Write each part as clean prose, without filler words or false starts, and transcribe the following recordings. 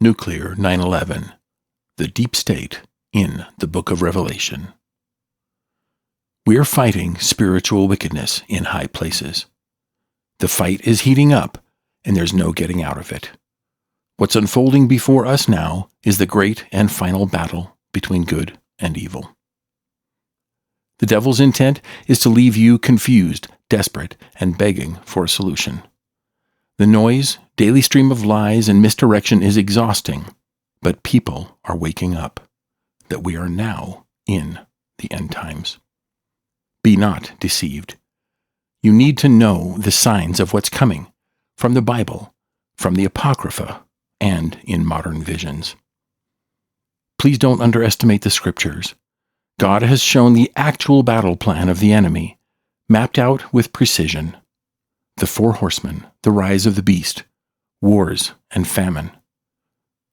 Nuclear 9/11, the deep state in the Book of Revelation. We are fighting spiritual wickedness in high places. The fight is heating up, and there's no getting out of it. What's unfolding before us now is the great and final battle between good and evil. The devil's intent is to leave you confused, desperate, and begging for a solution. The noise, daily stream of lies and misdirection is exhausting, but people are waking up that we are now in the end times. Be not deceived. You need to know the signs of what's coming from the Bible, from the Apocrypha, and in modern visions. Please don't underestimate the Scriptures. God has shown the actual battle plan of the enemy, mapped out with precision. The Four Horsemen, the rise of the beast, wars and famine.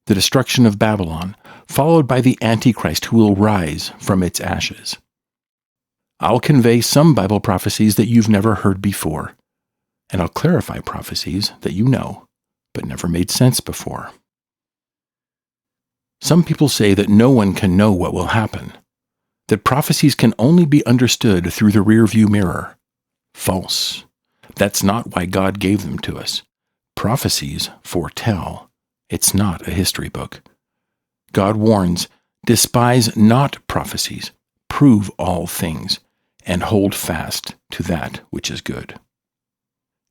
The destruction of Babylon, followed by the Antichrist who will rise from its ashes. I'll convey some Bible prophecies that you've never heard before, and I'll clarify prophecies that you know, but never made sense before. Some people say that no one can know what will happen, that prophecies can only be understood through the rearview mirror. False. That's not why God gave them to us. Prophecies foretell. It's not a history book. God warns, despise not prophecies, prove all things, and hold fast to that which is good.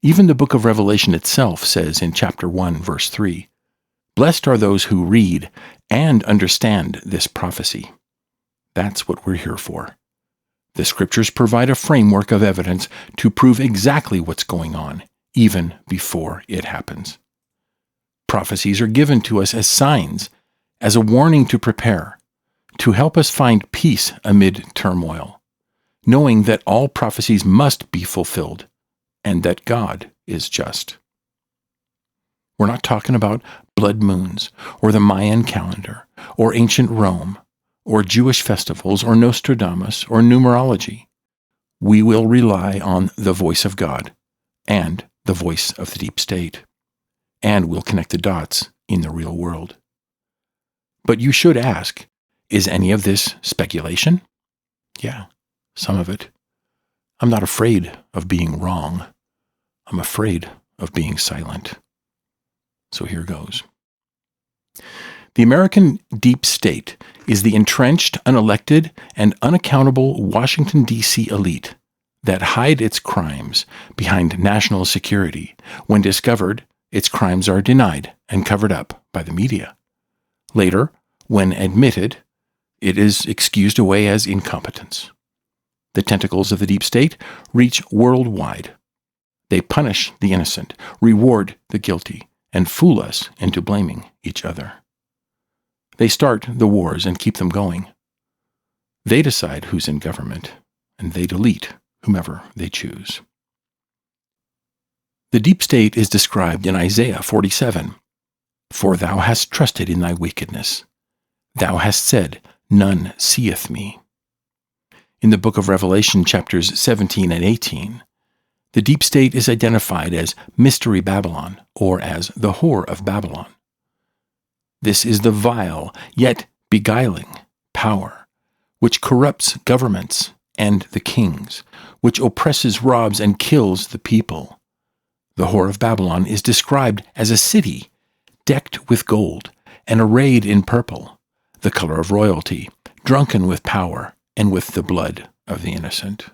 Even the book of Revelation itself says in chapter 1, verse 3, "Blessed are those who read and understand this prophecy." That's what we're here for. The Scriptures provide a framework of evidence to prove exactly what's going on, even before it happens. Prophecies are given to us as signs, as a warning to prepare, to help us find peace amid turmoil, knowing that all prophecies must be fulfilled, and that God is just. We're not talking about blood moons, or the Mayan calendar, or ancient Rome, or Jewish festivals, or Nostradamus, or numerology. We will rely on the voice of God and the voice of the deep state, and we'll connect the dots in the real world. But you should ask, is any of this speculation? Yeah, some of it. I'm not afraid of being wrong. I'm afraid of being silent. So here goes. The American deep state is the entrenched, unelected, and unaccountable Washington, D.C. elite that hide its crimes behind national security. When discovered, its crimes are denied and covered up by the media. Later, when admitted, it is excused away as incompetence. The tentacles of the deep state reach worldwide. They punish the innocent, reward the guilty, and fool us into blaming each other. They start the wars and keep them going. They decide who's in government, and they delete whomever they choose. The deep state is described in Isaiah 47. "For thou hast trusted in thy wickedness. Thou hast said, None seeth me." In the book of Revelation, chapters 17 and 18, the deep state is identified as Mystery Babylon, or as the Whore of Babylon. This is the vile, yet beguiling, power, which corrupts governments and the kings, which oppresses, robs, and kills the people. The Whore of Babylon is described as a city decked with gold and arrayed in purple, the color of royalty, drunken with power and with the blood of the innocent.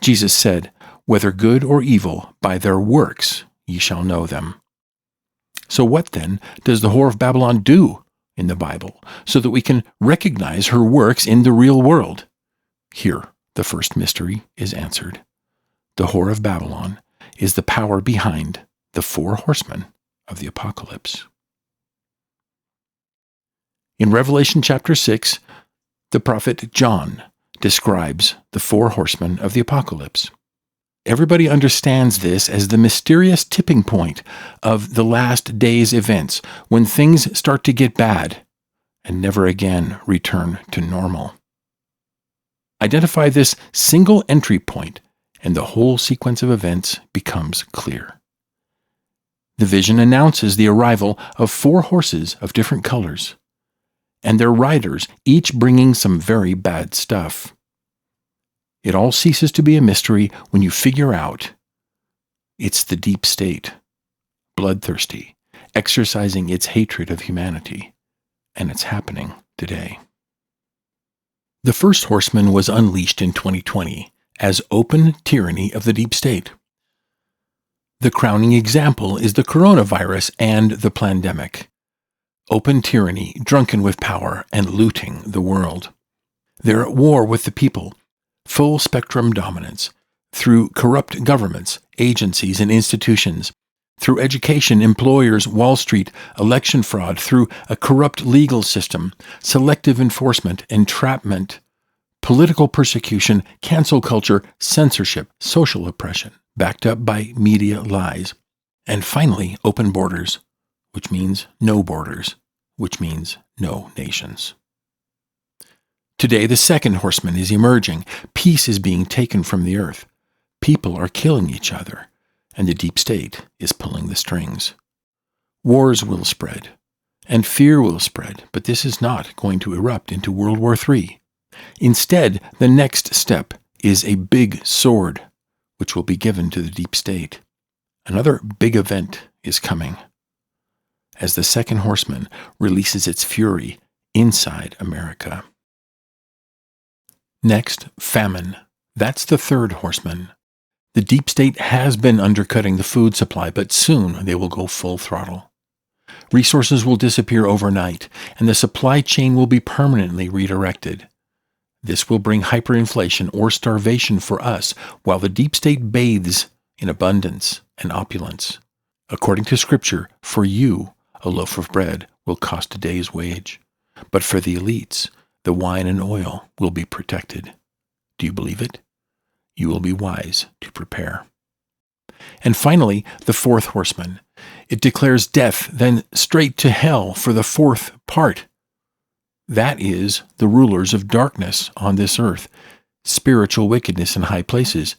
Jesus said, "Whether good or evil, by their works ye shall know them." So what, then, does the Whore of Babylon do in the Bible so that we can recognize her works in the real world? Here, the first mystery is answered. The Whore of Babylon is the power behind the Four Horsemen of the Apocalypse. In Revelation chapter 6, the prophet John describes the Four Horsemen of the Apocalypse. Everybody understands this as the mysterious tipping point of the last days' events, when things start to get bad and never again return to normal. Identify this single entry point, and the whole sequence of events becomes clear. The vision announces the arrival of 4 horses of different colors, and their riders, each bringing some very bad stuff. It all ceases to be a mystery when you figure out it's the deep state, bloodthirsty, exercising its hatred of humanity, and it's happening today. The first horseman was unleashed in 2020 as open tyranny of the deep state. The crowning example is the coronavirus and the pandemic. Open tyranny, drunken with power, and looting the world. They're at war with the people, full-spectrum dominance, through corrupt governments, agencies, and institutions, through education, employers, Wall Street, election fraud, through a corrupt legal system, selective enforcement, entrapment, political persecution, cancel culture, censorship, social oppression, backed up by media lies, and finally, open borders, which means no borders, which means no nations. Today, the second horseman is emerging. Peace is being taken from the earth. People are killing each other, and the deep state is pulling the strings. Wars will spread, and fear will spread, but this is not going to erupt into World War III. Instead, the next step is a big sword, which will be given to the deep state. Another big event is coming, as the second horseman releases its fury inside America. Next, famine. That's the third horseman. The deep state has been undercutting the food supply, but soon they will go full throttle. Resources will disappear overnight, and the supply chain will be permanently redirected. This will bring hyperinflation or starvation for us, while the deep state bathes in abundance and opulence. According to Scripture, for you, a loaf of bread will cost a day's wage, but for the elites, the wine and oil will be protected. Do you believe it? You will be wise to prepare. And finally, the fourth horseman. It declares death, then straight to hell for the fourth part. That is the rulers of darkness on this earth, spiritual wickedness in high places.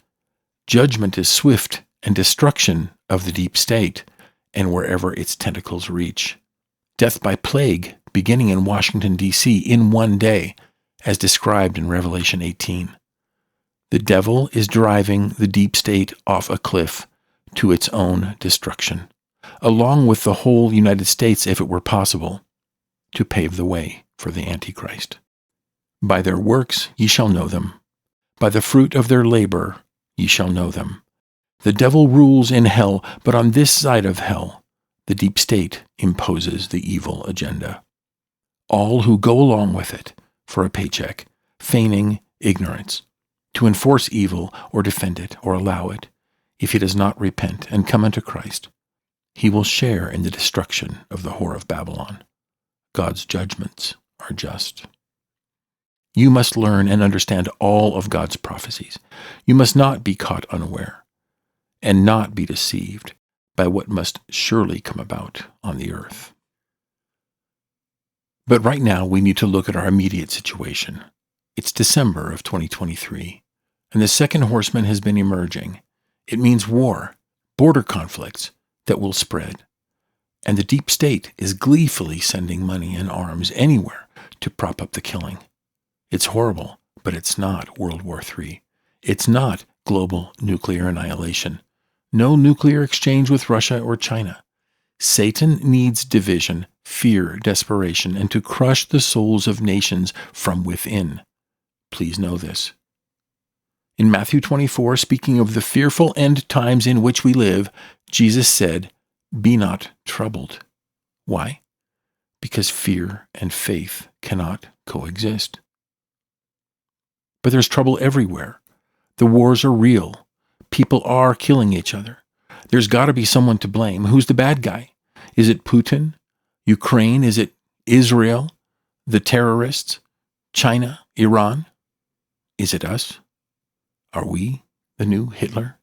Judgment is swift and destruction of the deep state, and wherever its tentacles reach. Death by plague, beginning in Washington, D.C. in one day, as described in Revelation 18. The devil is driving the deep state off a cliff to its own destruction, along with the whole United States if it were possible, to pave the way for the Antichrist. By their works ye shall know them. By the fruit of their labor ye shall know them. The devil rules in hell, but on this side of hell, the deep state imposes the evil agenda. All who go along with it for a paycheck, feigning ignorance, to enforce evil or defend it or allow it, if he does not repent and come unto Christ, he will share in the destruction of the whore of Babylon. God's judgments are just. You must learn and understand all of God's prophecies. You must not be caught unaware, and not be deceived by what must surely come about on the earth. But right now, we need to look at our immediate situation. It's December of 2023, and the second horseman has been emerging. It means war, border conflicts that will spread. And the deep state is gleefully sending money and arms anywhere to prop up the killing. It's horrible, but it's not World War III. It's not global nuclear annihilation. No nuclear exchange with Russia or China. Satan needs division, fear, desperation, and to crush the souls of nations from within. Please know this. In Matthew 24, speaking of the fearful end times in which we live, Jesus said, "Be not troubled." Why? Because fear and faith cannot coexist. But there's trouble everywhere. The wars are real. People are killing each other. There's got to be someone to blame. Who's the bad guy? Is it Putin? Ukraine? Is it Israel? The terrorists? China? Iran? Is it us? Are we the new Hitler?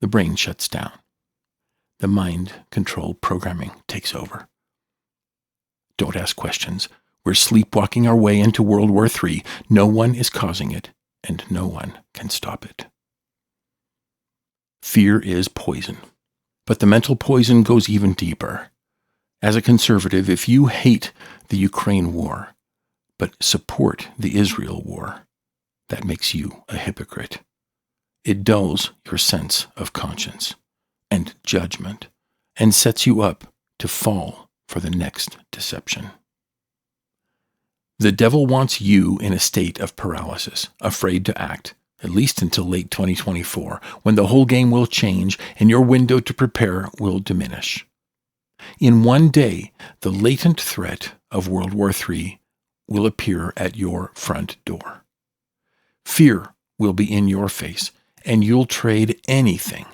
The brain shuts down. The mind-controlled programming takes over. Don't ask questions. We're sleepwalking our way into World War III. No one is causing it, and no one can stop it. Fear is poison. But the mental poison goes even deeper. As a conservative, if you hate the Ukraine war, but support the Israel war, that makes you a hypocrite. It dulls your sense of conscience and judgment and sets you up to fall for the next deception. The devil wants you in a state of paralysis, afraid to act, at least until late 2024, when the whole game will change and your window to prepare will diminish. In one day, the latent threat of World War III will appear at your front door. Fear will be in your face, and you'll trade anything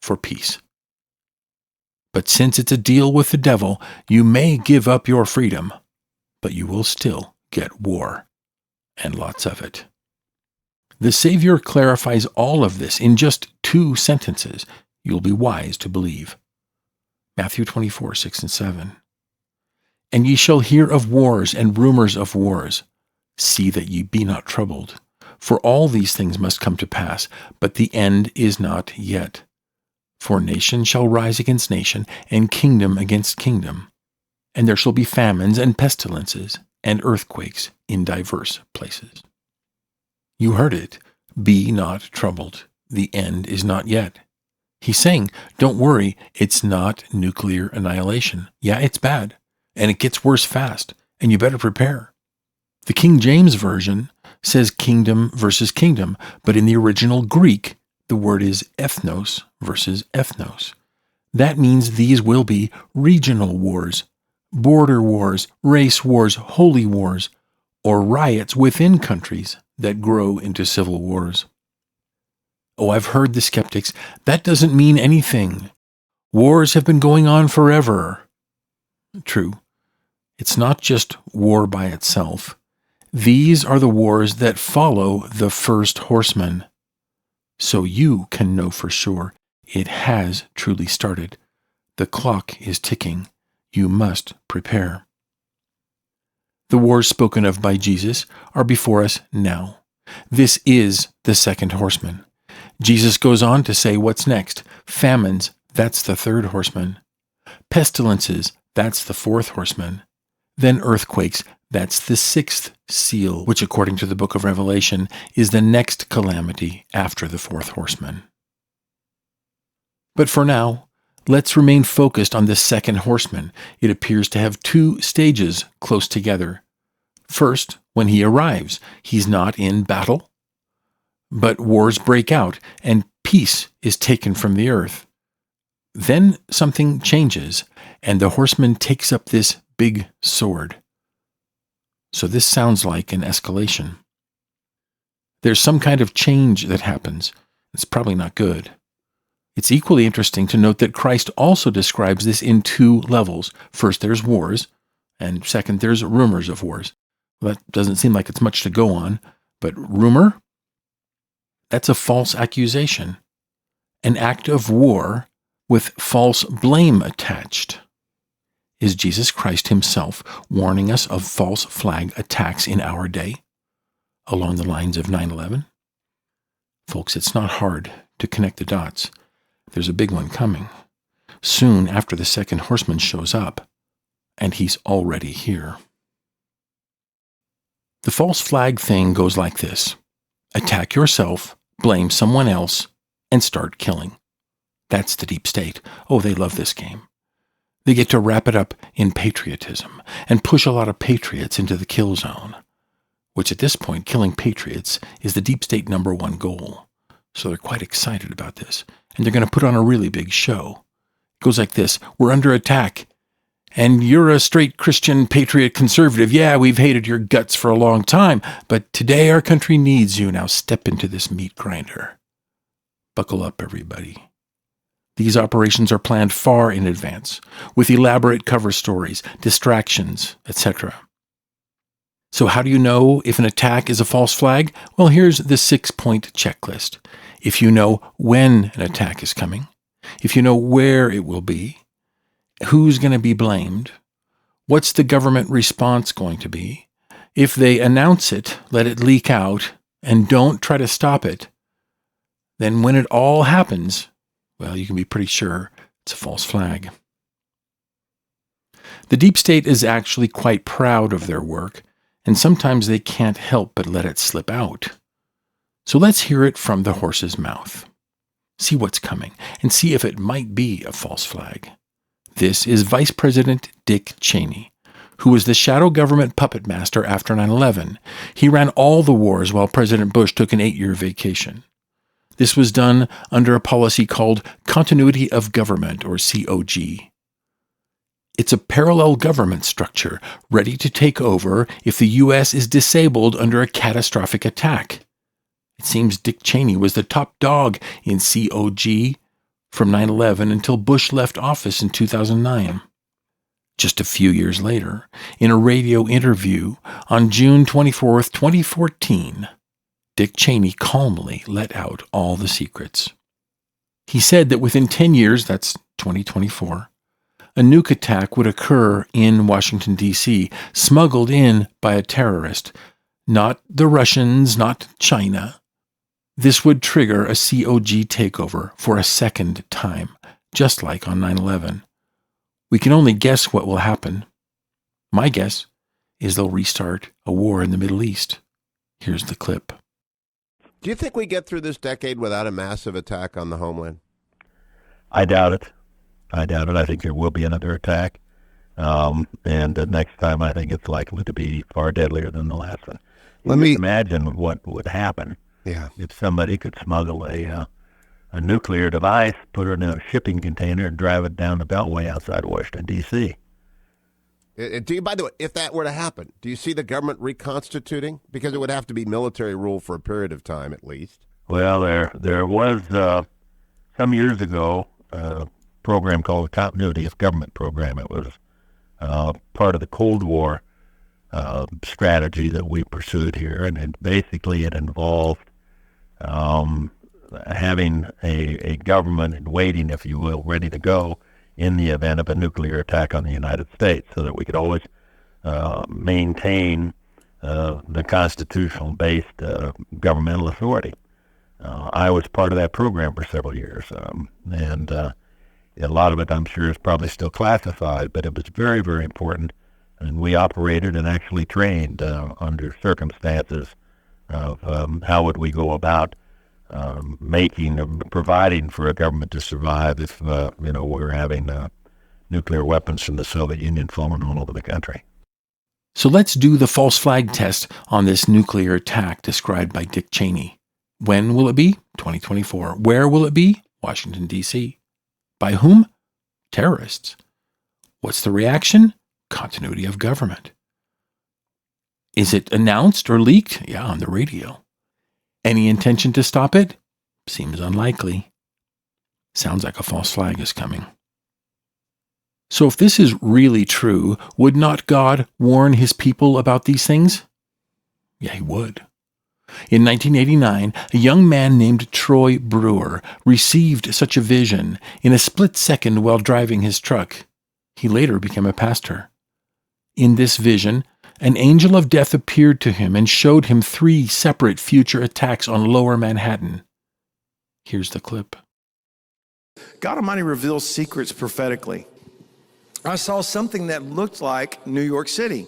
for peace. But since it's a deal with the devil, you may give up your freedom, but you will still get war, and lots of it. The Savior clarifies all of this in just 2 sentences you'll be wise to believe. Matthew 24, 6 and 7. And ye shall hear of wars and rumors of wars. See that ye be not troubled. For all these things must come to pass, but the end is not yet. For nation shall rise against nation, and kingdom against kingdom. And there shall be famines and pestilences, and earthquakes in diverse places. You heard it. Be not troubled. The end is not yet. He's saying, don't worry, it's not nuclear annihilation. Yeah, it's bad, and it gets worse fast, and you better prepare. The King James Version says kingdom versus kingdom, but in the original Greek, the word is ethnos versus ethnos. That means these will be regional wars, border wars, race wars, holy wars, or riots within countries that grow into civil wars. Oh, I've heard the skeptics, that doesn't mean anything. Wars have been going on forever. True. It's not just war by itself. These are the wars that follow the first horseman. So you can know for sure it has truly started. The clock is ticking. You must prepare. The wars spoken of by Jesus are before us now. This is the second horseman. Jesus goes on to say what's next. Famines, that's the third horseman. Pestilences, that's the fourth horseman. Then earthquakes, that's the sixth seal, which according to the book of Revelation is the next calamity after the fourth horseman. But for now, let's remain focused on the second horseman. It appears to have 2 stages close together. First, when he arrives, he's not in battle, but wars break out and peace is taken from the earth. Then something changes, and the horseman takes up this big sword. So this sounds like an escalation. There's some kind of change that happens. It's probably not good. It's equally interesting to note that Christ also describes this in 2 levels. First, there's wars, and second, there's rumors of wars. Well, that doesn't seem like it's much to go on, but rumor? That's a false accusation, an act of war with false blame attached. Is Jesus Christ himself warning us of false flag attacks in our day, along the lines of 9/11? Folks, it's not hard to connect the dots. There's a big one coming, soon after the second horseman shows up, and he's already here. The false flag thing goes like this. Attack yourself, blame someone else, and start killing. That's the deep state. Oh, they love this game. They get to wrap it up in patriotism and push a lot of patriots into the kill zone, which at this point, killing patriots is the deep state #1 goal. So they're quite excited about this, and they're going to put on a really big show. It goes like this. We're under attack, and you're a straight Christian patriot conservative. Yeah, we've hated your guts for a long time, but today our country needs you. Now step into this meat grinder. Buckle up, everybody. These operations are planned far in advance, with elaborate cover stories, distractions, etc. So how do you know if an attack is a false flag? Well, here's the 6-point checklist. If you know when an attack is coming, if you know where it will be, who's going to be blamed, what's the government response going to be, if they announce it, let it leak out, and don't try to stop it, then when it all happens, well, you can be pretty sure It's a false flag. The deep state is actually quite proud of their work, and sometimes they can't help but let it slip out. So let's hear it from the horse's mouth. See what's coming, and see if it might be a false flag. This is Vice President Dick Cheney, who was the shadow government puppet master after 9/11. He ran all the wars while President Bush took an 8-year vacation. This was done under a policy called Continuity of Government, or COG. It's a parallel government structure, ready to take over if the U.S. is disabled under a catastrophic attack. It seems Dick Cheney was the top dog in COG from 9/11 until Bush left office in 2009. Just a few years later, in a radio interview on June 24, 2014, Dick Cheney calmly let out all the secrets. He said that within 10 years, that's 2024, a nuke attack would occur in Washington, D.C., smuggled in by a terrorist, not the Russians, not China. This would trigger a COG takeover for a second time, just like on 9/11. We can only guess what will happen. My guess is they'll restart a war in the Middle East. Here's the clip. Do you think we get through this decade without a massive attack on the homeland? I doubt it. I think there will be another attack. And the next time, I think it's likely to be far deadlier than the last one. Let me imagine what would happen if somebody could smuggle a nuclear device, put it in a shipping container, and drive it down the Beltway outside Washington, D.C. By the way, if that were to happen, do you see the government reconstituting? Because it would have to be military rule for a period of time, at least. Well, there was some years ago a program called the Continuity of Government Program. It was part of the Cold War strategy that we pursued here, and basically it involved having a government in waiting, if you will, ready to go in the event of a nuclear attack on the United States, so that we could always maintain the constitutional-based governmental authority. I was part of that program for several years, and a lot of it, I'm sure, is probably still classified, but it was very, very important, and we operated and actually trained under circumstances of how would we go about providing for a government to survive if we're having nuclear weapons from the Soviet Union falling all over the country. So let's do the false flag test on this nuclear attack described by Dick Cheney. When will it be? 2024. Where will it be? Washington, D.C. By whom? Terrorists. What's the reaction? Continuity of government. Is it announced or leaked? Yeah, on the radio. Any intention to stop it? Seems unlikely. Sounds like a false flag is coming. So if this is really true, would not God warn his people about these things? Yeah, he would. In 1989, a young man named Troy Brewer received such a vision in a split second while driving his truck. He later became a pastor. In this vision, an angel of death appeared to him and showed him 3 separate future attacks on Lower Manhattan. Here's the clip. God Almighty reveals secrets prophetically. I saw something that looked like New York City.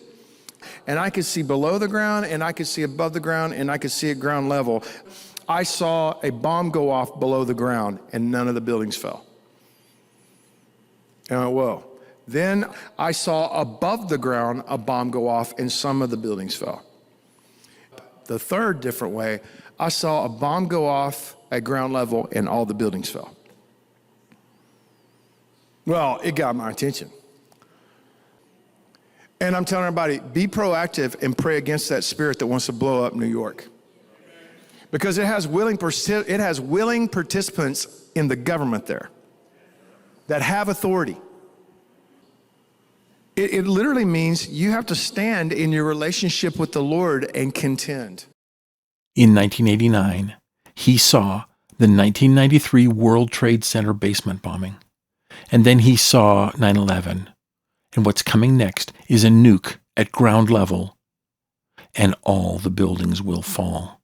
And I could see below the ground, and I could see above the ground, and I could see at ground level. I saw a bomb go off below the ground, and none of the buildings fell. And I went, whoa. Then I saw above the ground a bomb go off, and some of the buildings fell. The third different way, I saw a bomb go off at ground level, and all the buildings fell. Well, it got my attention. And I'm telling everybody, be proactive and pray against that spirit that wants to blow up New York. Because it has willing participants in the government there that have authority. It literally means you have to stand in your relationship with the Lord and contend. In 1989, he saw the 1993 World Trade Center basement bombing. And then he saw 9/11. And what's coming next is a nuke at ground level, and all the buildings will fall.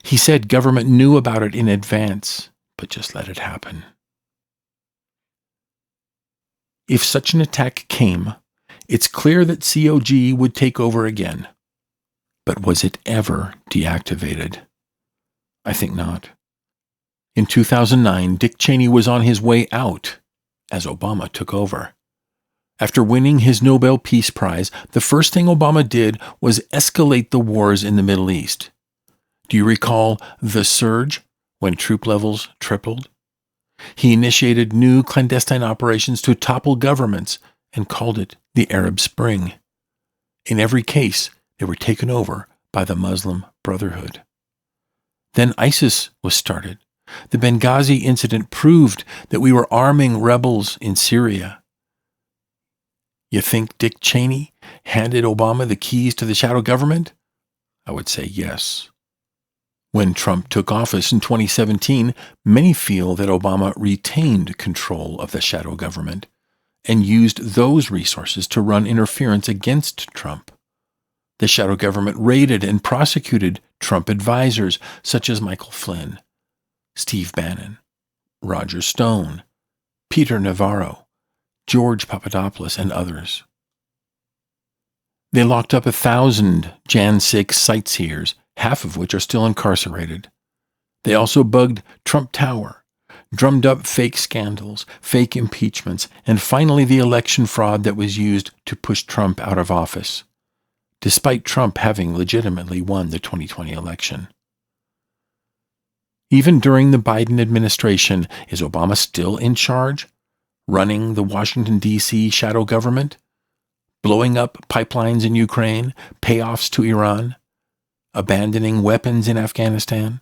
He said government knew about it in advance, but just let it happen. If such an attack came, it's clear that COG would take over again. But was it ever deactivated? I think not. In 2009, Dick Cheney was on his way out as Obama took over. After winning his Nobel Peace Prize, the first thing Obama did was escalate the wars in the Middle East. Do you recall the surge when troop levels tripled? He initiated new clandestine operations to topple governments and called it the Arab Spring. In every case, they were taken over by the Muslim Brotherhood. Then ISIS was started. The Benghazi incident proved that we were arming rebels in Syria. You think Dick Cheney handed Obama the keys to the shadow government? I would say yes. When Trump took office in 2017, many feel that Obama retained control of the shadow government and used those resources to run interference against Trump. The shadow government raided and prosecuted Trump advisors such as Michael Flynn, Steve Bannon, Roger Stone, Peter Navarro, George Papadopoulos, and others. They locked up 1,000 Jan 6 sightseers, half of which are still incarcerated. They also bugged Trump Tower, drummed up fake scandals, fake impeachments, and finally the election fraud that was used to push Trump out of office, despite Trump having legitimately won the 2020 election. Even during the Biden administration, is Obama still in charge, running the Washington, D.C. shadow government, blowing up pipelines in Ukraine, payoffs to Iran, abandoning weapons in Afghanistan,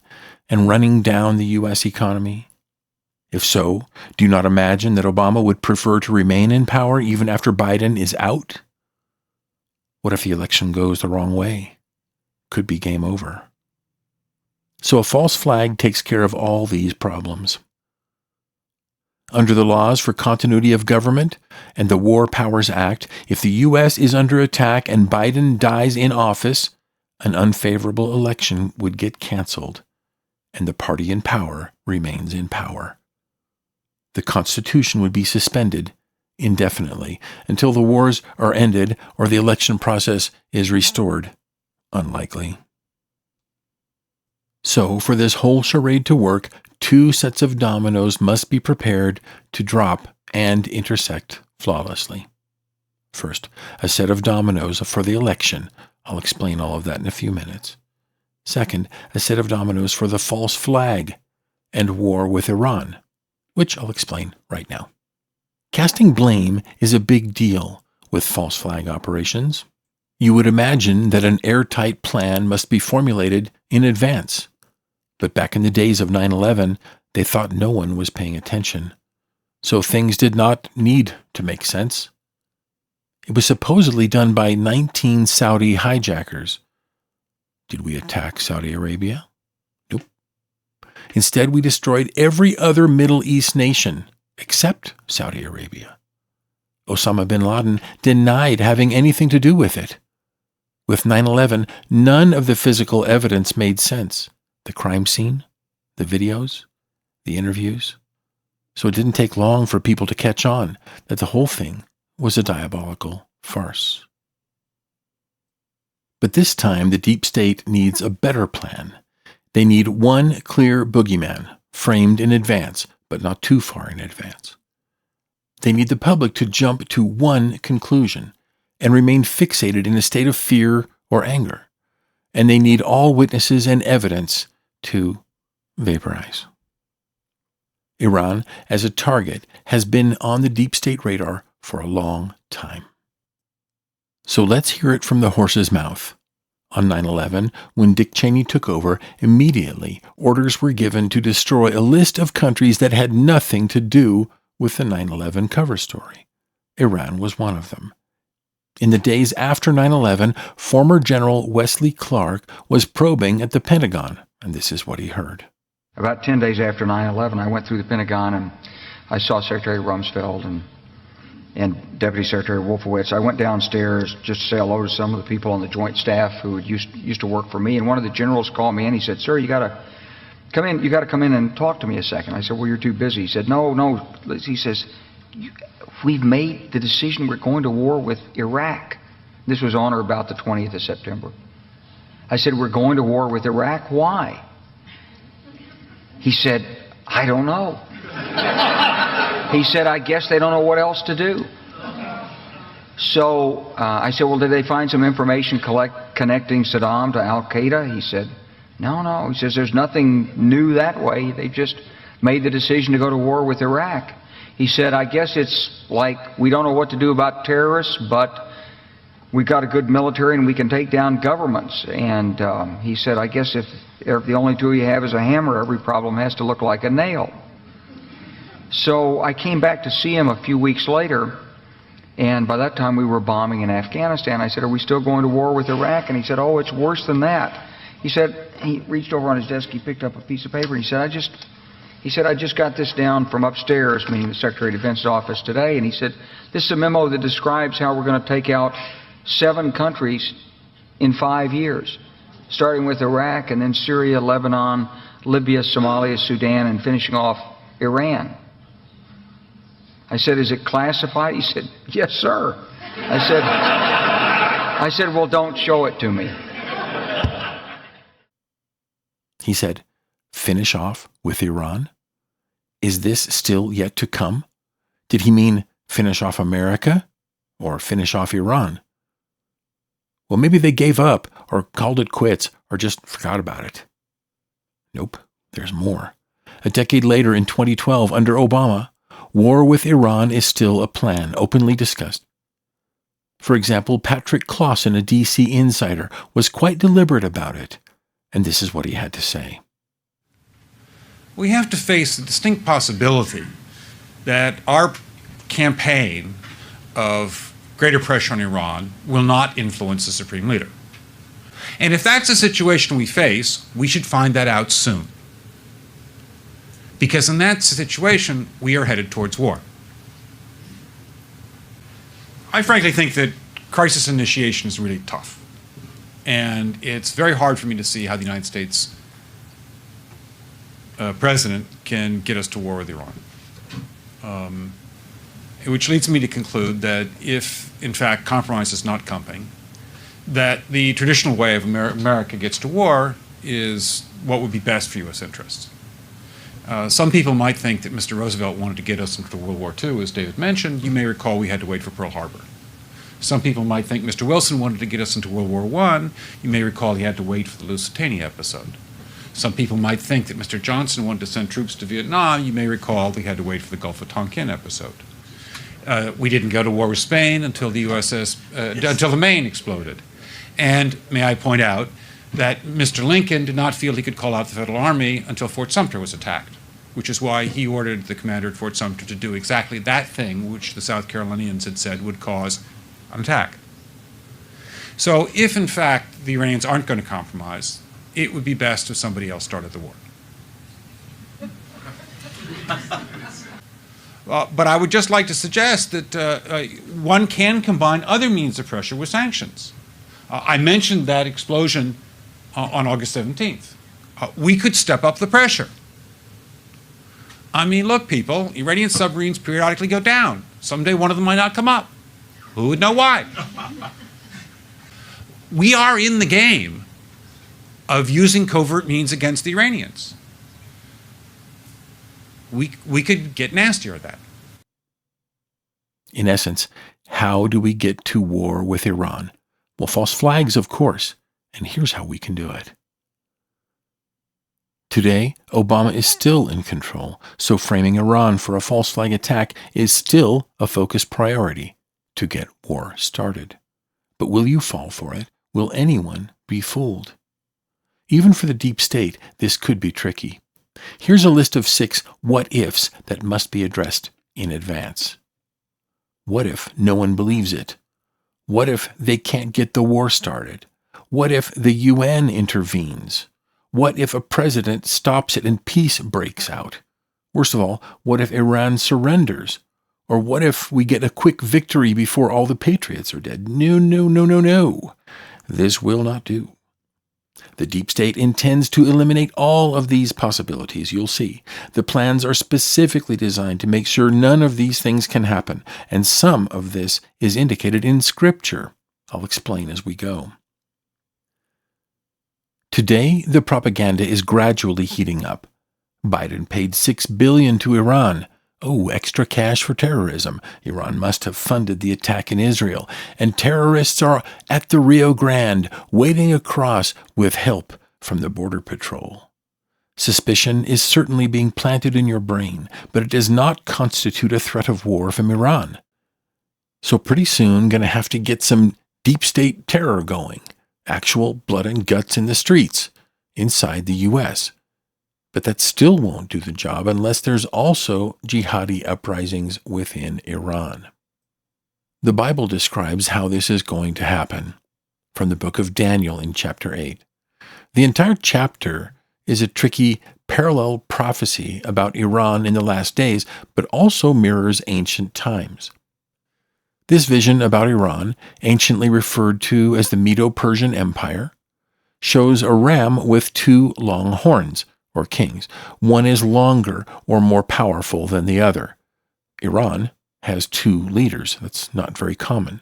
and running down the U.S. economy? If so, do you not imagine that Obama would prefer to remain in power even after Biden is out? What if the election goes the wrong way? Could be game over. So a false flag takes care of all these problems. Under the laws for continuity of government and the War Powers Act, if the U.S. is under attack and Biden dies in office, an unfavorable election would get canceled, and the party in power remains in power. The Constitution would be suspended indefinitely until the wars are ended or the election process is restored. Unlikely. So, for this whole charade to work, 2 sets of dominoes must be prepared to drop and intersect flawlessly. First, a set of dominoes for the election. I'll explain all of that in a few minutes. Second, a set of dominoes for the false flag and war with Iran, which I'll explain right now. Casting blame is a big deal with false flag operations. You would imagine that an airtight plan must be formulated in advance. But back in the days of 9/11, they thought no one was paying attention. So things did not need to make sense. It was supposedly done by 19 Saudi hijackers. Did we attack Saudi Arabia? Nope. Instead, we destroyed every other Middle East nation except Saudi Arabia. Osama bin Laden denied having anything to do with it. With 9/11, none of the physical evidence made sense. The crime scene, the videos, the interviews. So it didn't take long for people to catch on that the whole thing was a diabolical farce. But this time, the deep state needs a better plan. They need one clear boogeyman, framed in advance, but not too far in advance. They need the public to jump to one conclusion and remain fixated in a state of fear or anger. And they need all witnesses and evidence to vaporize. Iran, as a target, has been on the deep state radar for a long time. So let's hear it from the horse's mouth. On 9/11, when Dick Cheney took over, immediately orders were given to destroy a list of countries that had nothing to do with the 9/11 cover story. Iran was one of them. In the days after 9/11, former General Wesley Clark was probing at the Pentagon, and this is what he heard. About 10 days after 9/11, I went through the Pentagon and I saw Secretary Rumsfeld and Deputy Secretary Wolfowitz. I went downstairs just to say hello to some of the people on the Joint Staff who used to work for me, and one of the generals called me and he said, "Sir, you got to come in and talk to me a second." I said, "Well, you're too busy." He said, No. He says, we've made the decision we're going to war with Iraq. This was on or about the 20th of September. I said, we're going to war with Iraq. Why? He said, I don't know. He said, I guess they don't know what else to do. So I said, well, did they find some information connecting Saddam to Al-Qaeda? He said, no. He says, there's nothing new that way. They just made the decision to go to war with Iraq. He said, I guess it's like we don't know what to do about terrorists, but we've got a good military and we can take down governments. And he said, I guess if the only tool you have is a hammer, every problem has to look like a nail. So I came back to see him a few weeks later, and by that time we were bombing in Afghanistan. I said, are we still going to war with Iraq? And he said, oh, it's worse than that. He said, he reached over on his desk, he picked up a piece of paper, and he said, I just got this down from upstairs, meaning the Secretary of Defense's office today, and he said, this is a memo that describes how we're going to take out 7 countries in 5 years, starting with Iraq and then Syria, Lebanon, Libya, Somalia, Sudan, and finishing off Iran. I said, is it classified? He said, yes, sir. I said, well, don't show it to me. He said, finish off with Iran? Is this still yet to come? Did he mean finish off America or finish off Iran? Well, maybe they gave up or called it quits or just forgot about it. Nope, there's more. A decade later, in 2012, under Obama, war with Iran is still a plan, openly discussed. For example, Patrick Clausen, a D.C. insider, was quite deliberate about it, and this is what he had to say. We have to face the distinct possibility that our campaign of greater pressure on Iran will not influence the Supreme Leader. And if that's the situation we face, we should find that out soon. Because in that situation, we are headed towards war. I frankly think that crisis initiation is really tough. And it's very hard for me to see how the United States president can get us to war with Iran. Which leads me to conclude that if, in fact, compromise is not coming, that the traditional way of America gets to war is what would be best for U.S. interests. Some people might think that Mr. Roosevelt wanted to get us into World War II, as David mentioned. You may recall we had to wait for Pearl Harbor. Some people might think Mr. Wilson wanted to get us into World War I. You may recall he had to wait for the Lusitania episode. Some people might think that Mr. Johnson wanted to send troops to Vietnam. You may recall we had to wait for the Gulf of Tonkin episode. We didn't go to war with Spain until the until the Maine exploded. And may I point out that Mr. Lincoln did not feel he could call out the Federal Army until Fort Sumter was attacked, which is why he ordered the commander at Fort Sumter to do exactly that thing which the South Carolinians had said would cause an attack. So if, in fact, the Iranians aren't going to compromise, it would be best if somebody else started the war. But I would just like to suggest that one can combine other means of pressure with sanctions. I mentioned that explosion on August 17th. We could step up the pressure. I mean, look, people, Iranian submarines periodically go down. Someday one of them might not come up. Who would know why? We are in the game of using covert means against the Iranians. We could get nastier at that. In essence, how do we get to war with Iran? Well, false flags, of course, and here's how we can do it. Today, Obama is still in control, so framing Iran for a false flag attack is still a focus priority to get war started. But will you fall for it? Will anyone be fooled? Even for the deep state, this could be tricky. Here's a list of 6 what-ifs that must be addressed in advance. What if no one believes it? What if they can't get the war started? What if the UN intervenes? What if a president stops it and peace breaks out? Worst of all, what if Iran surrenders? Or what if we get a quick victory before all the patriots are dead? No. This will not do. The deep state intends to eliminate all of these possibilities, you'll see. The plans are specifically designed to make sure none of these things can happen, and some of this is indicated in Scripture. I'll explain as we go. Today, the propaganda is gradually heating up. Biden paid $6 billion to Iran. Oh, extra cash for terrorism. Iran must have funded the attack in Israel. And terrorists are at the Rio Grande, wading across with help from the Border Patrol. Suspicion is certainly being planted in your brain, but it does not constitute a threat of war from Iran. So pretty soon, going to have to get some deep state terror going. Actual blood and guts in the streets, inside the U.S., but that still won't do the job unless there's also jihadi uprisings within Iran. The Bible describes how this is going to happen from the book of Daniel in chapter 8. The entire chapter is a tricky parallel prophecy about Iran in the last days, but also mirrors ancient times. This vision about Iran, anciently referred to as the Medo-Persian Empire, shows a ram with two long horns, or kings. One is longer or more powerful than the other. Iran has two leaders. That's not very common.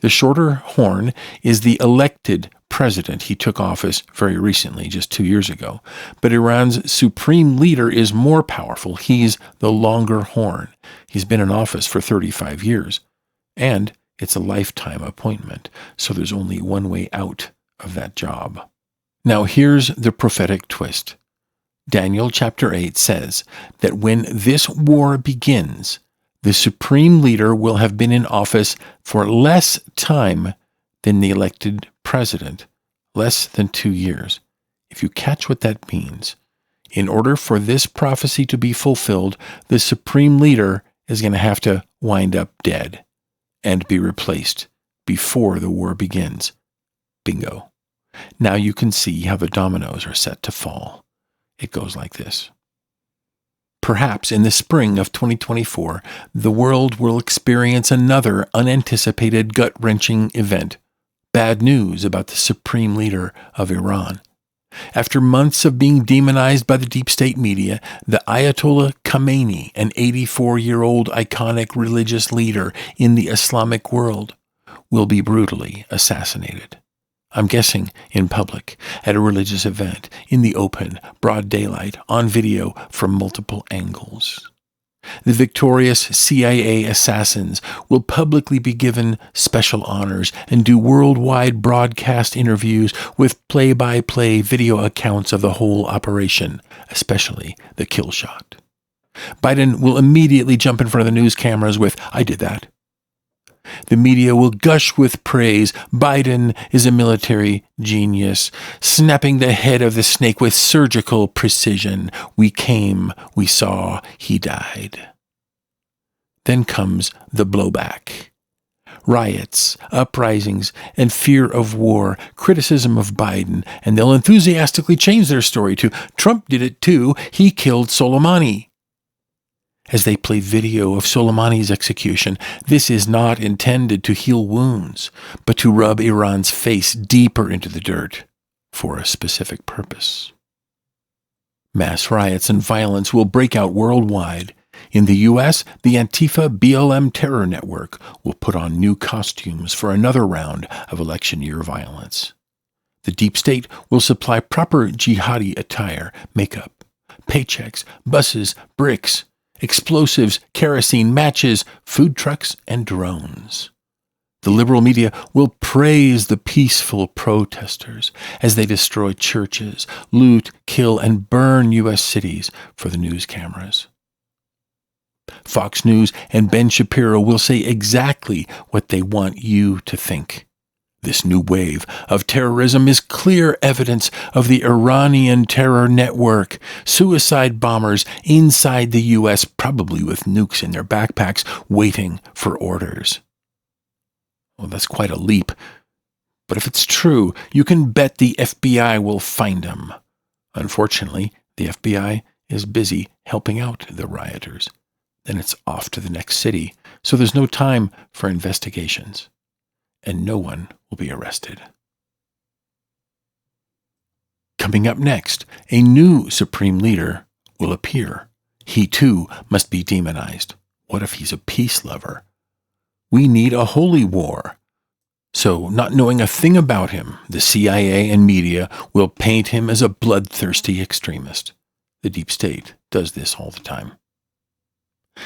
The shorter horn is the elected president. He took office very recently, just 2 years ago. But Iran's supreme leader is more powerful. He's the longer horn. He's been in office for 35 years. And it's a lifetime appointment, so there's only one way out of that job. Now here's the prophetic twist. Daniel chapter 8 says that when this war begins, the supreme leader will have been in office for less time than the elected president, less than 2 years. If you catch what that means, in order for this prophecy to be fulfilled, the supreme leader is going to have to wind up dead and be replaced before the war begins. Bingo. Now you can see how the dominoes are set to fall. It goes like this. Perhaps in the spring of 2024, the world will experience another unanticipated gut-wrenching event. Bad news about the supreme leader of Iran. After months of being demonized by the deep state media, the Ayatollah Khamenei, an 84-year-old iconic religious leader in the Islamic world, will be brutally assassinated. I'm guessing in public, at a religious event, in the open, broad daylight, on video from multiple angles. The victorious CIA assassins will publicly be given special honors and do worldwide broadcast interviews with play-by-play video accounts of the whole operation, especially the kill shot. Biden will immediately jump in front of the news cameras with, "I did that." The media will gush with praise. Biden is a military genius, snapping the head of the snake with surgical precision. We came, we saw, he died. Then comes the blowback. Riots, uprisings, and fear of war, criticism of Biden, and they'll enthusiastically change their story to, "Trump did it too, he killed Soleimani." As they play video of Soleimani's execution, this is not intended to heal wounds, but to rub Iran's face deeper into the dirt for a specific purpose. Mass riots and violence will break out worldwide. In the U.S., the Antifa BLM terror network will put on new costumes for another round of election year violence. The deep state will supply proper jihadi attire, makeup, paychecks, buses, bricks, explosives, kerosene, matches, food trucks, and drones. The liberal media will praise the peaceful protesters as they destroy churches, loot, kill, and burn U.S. cities for the news cameras. Fox News and Ben Shapiro will say exactly what they want you to think. This new wave of terrorism is clear evidence of the Iranian terror network, suicide bombers inside the U.S., probably with nukes in their backpacks, waiting for orders. Well, that's quite a leap. But if it's true, you can bet the FBI will find them. Unfortunately, the FBI is busy helping out the rioters. Then it's off to the next city, so there's no time for investigations. And no one will be arrested. Coming up next, a new supreme leader will appear. He too must be demonized. What if he's a peace lover? We need a holy war. So, not knowing a thing about him, the CIA and media will paint him as a bloodthirsty extremist. The deep state does this all the time.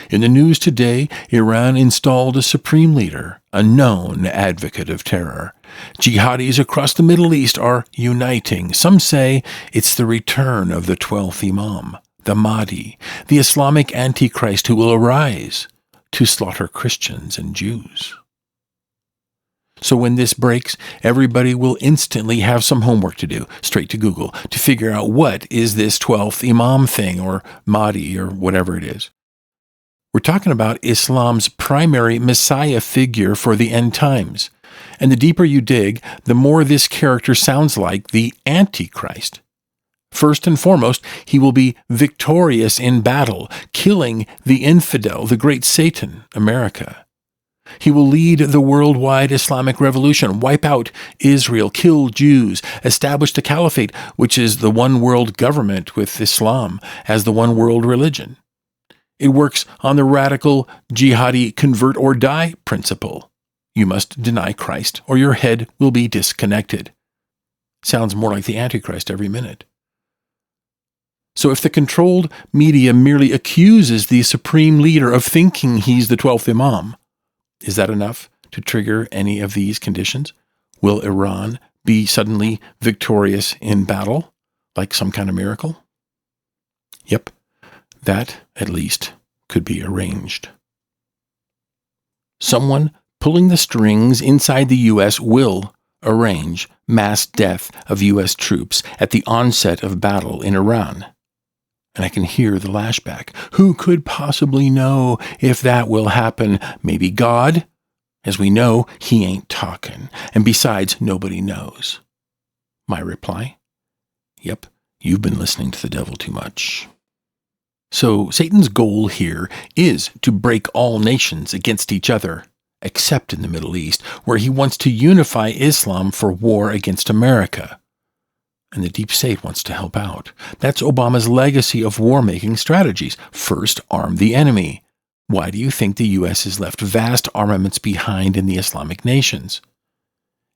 In the news today, Iran installed a supreme leader, a known advocate of terror. Jihadis across the Middle East are uniting. Some say it's the return of the 12th Imam, the Mahdi, the Islamic Antichrist who will arise to slaughter Christians and Jews. So when this breaks, everybody will instantly have some homework to do, straight to Google, to figure out what is this 12th Imam thing, or Mahdi, or whatever it is. We're talking about Islam's primary messiah figure for the end times. And the deeper you dig, the more this character sounds like the Antichrist. First and foremost, he will be victorious in battle, killing the infidel, the great Satan, America. He will lead the worldwide Islamic revolution, wipe out Israel, kill Jews, establish the caliphate, which is the one world government with Islam as the one world religion. It works on the radical jihadi convert or die principle. You must deny Christ or your head will be disconnected. Sounds more like the Antichrist every minute. So if the controlled media merely accuses the supreme leader of thinking he's the 12th Imam, is that enough to trigger any of these conditions? Will Iran be suddenly victorious in battle, like some kind of miracle? Yep, that, at least, could be arranged. Someone pulling the strings inside the U.S. will arrange mass death of U.S. troops at the onset of battle in Iran. And I can hear the lashback. Who could possibly know if that will happen? Maybe God? As we know, he ain't talking. And besides, nobody knows. My reply? Yep, you've been listening to the devil too much. So Satan's goal here is to break all nations against each other, except in the Middle East, where he wants to unify Islam for war against America. And the deep state wants to help out. That's Obama's legacy of war-making strategies. First, arm the enemy. Why do you think the U.S. has left vast armaments behind in the Islamic nations?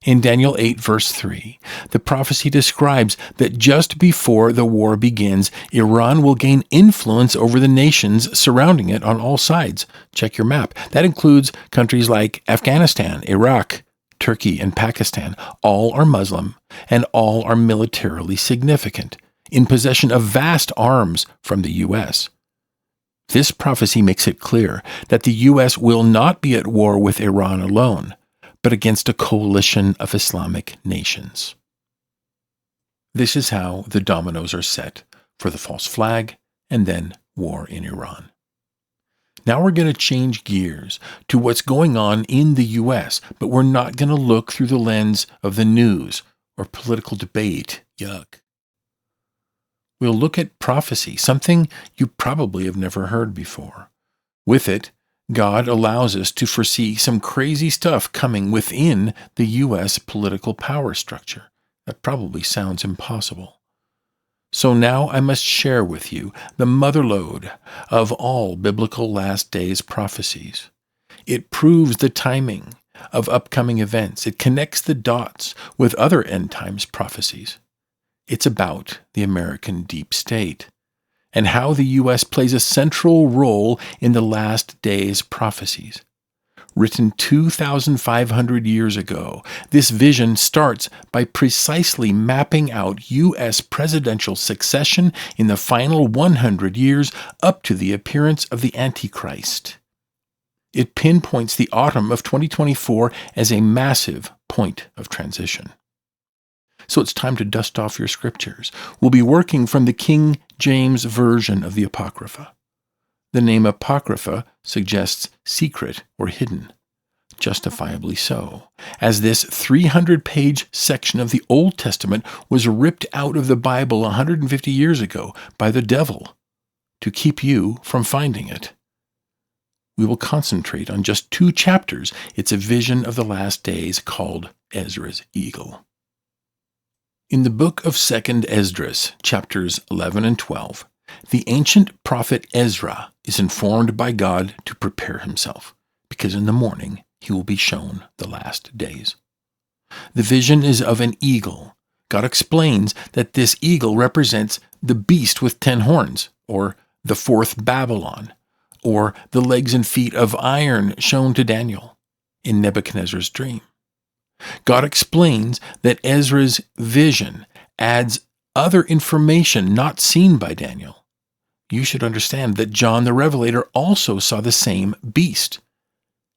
In Daniel 8, verse 3, the prophecy describes that just before the war begins, Iran will gain influence over the nations surrounding it on all sides. Check your map. That includes countries like Afghanistan, Iraq, Turkey, and Pakistan. All are Muslim, and all are militarily significant, in possession of vast arms from the U.S. This prophecy makes it clear that the U.S. will not be at war with Iran alone, but against a coalition of Islamic nations. This is how the dominoes are set for the false flag and then war in Iran. Now we're going to change gears to what's going on in the U.S., but we're not going to look through the lens of the news or political debate. Yuck. We'll look at prophecy, something you probably have never heard before. With it, God allows us to foresee some crazy stuff coming within the U.S. political power structure. That probably sounds impossible. So now I must share with you the motherlode of all biblical last days prophecies. It proves the timing of upcoming events. It connects the dots with other end times prophecies. It's about the American deep state and how the U.S. plays a central role in the last days prophecies. Written 2,500 years ago, this vision starts by precisely mapping out U.S. presidential succession in the final 100 years up to the appearance of the Antichrist. It pinpoints the autumn of 2024 as a massive point of transition. So it's time to dust off your scriptures. We'll be working from the King James Version of the Apocrypha. The name Apocrypha suggests secret or hidden. Justifiably so, as this 300-page section of the Old Testament was ripped out of the Bible 150 years ago by the devil to keep you from finding it. We will concentrate on just 2 chapters. It's a vision of the last days called Ezra's Eagle. In the book of 2nd Esdras, chapters 11 and 12, the ancient prophet Ezra is informed by God to prepare himself, because in the morning he will be shown the last days. The vision is of an eagle. God explains that this eagle represents the beast with 10 horns, or the fourth Babylon, or the legs and feet of iron shown to Daniel in Nebuchadnezzar's dream. God explains that Ezra's vision adds other information not seen by Daniel. You should understand that John the Revelator also saw the same beast.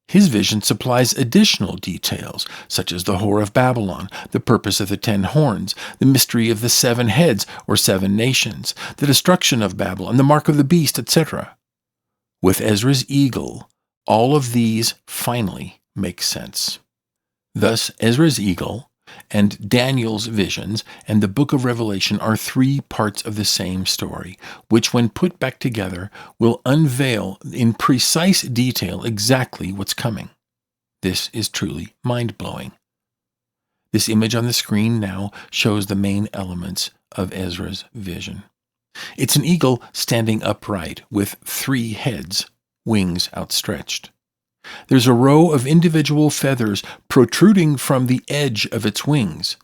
His vision supplies additional details, such as the whore of Babylon, the purpose of the 10 horns, the mystery of the 7 heads or 7 nations, the destruction of Babylon, the mark of the beast, etc. With Ezra's eagle, all of these finally make sense. Thus, Ezra's eagle and Daniel's visions and the book of Revelation are 3 parts of the same story, which when put back together will unveil in precise detail exactly what's coming. This is truly mind-blowing. This image on the screen now shows the main elements of Ezra's vision. It's an eagle standing upright with 3 heads, wings outstretched. There's a row of individual feathers protruding from the edge of its wings.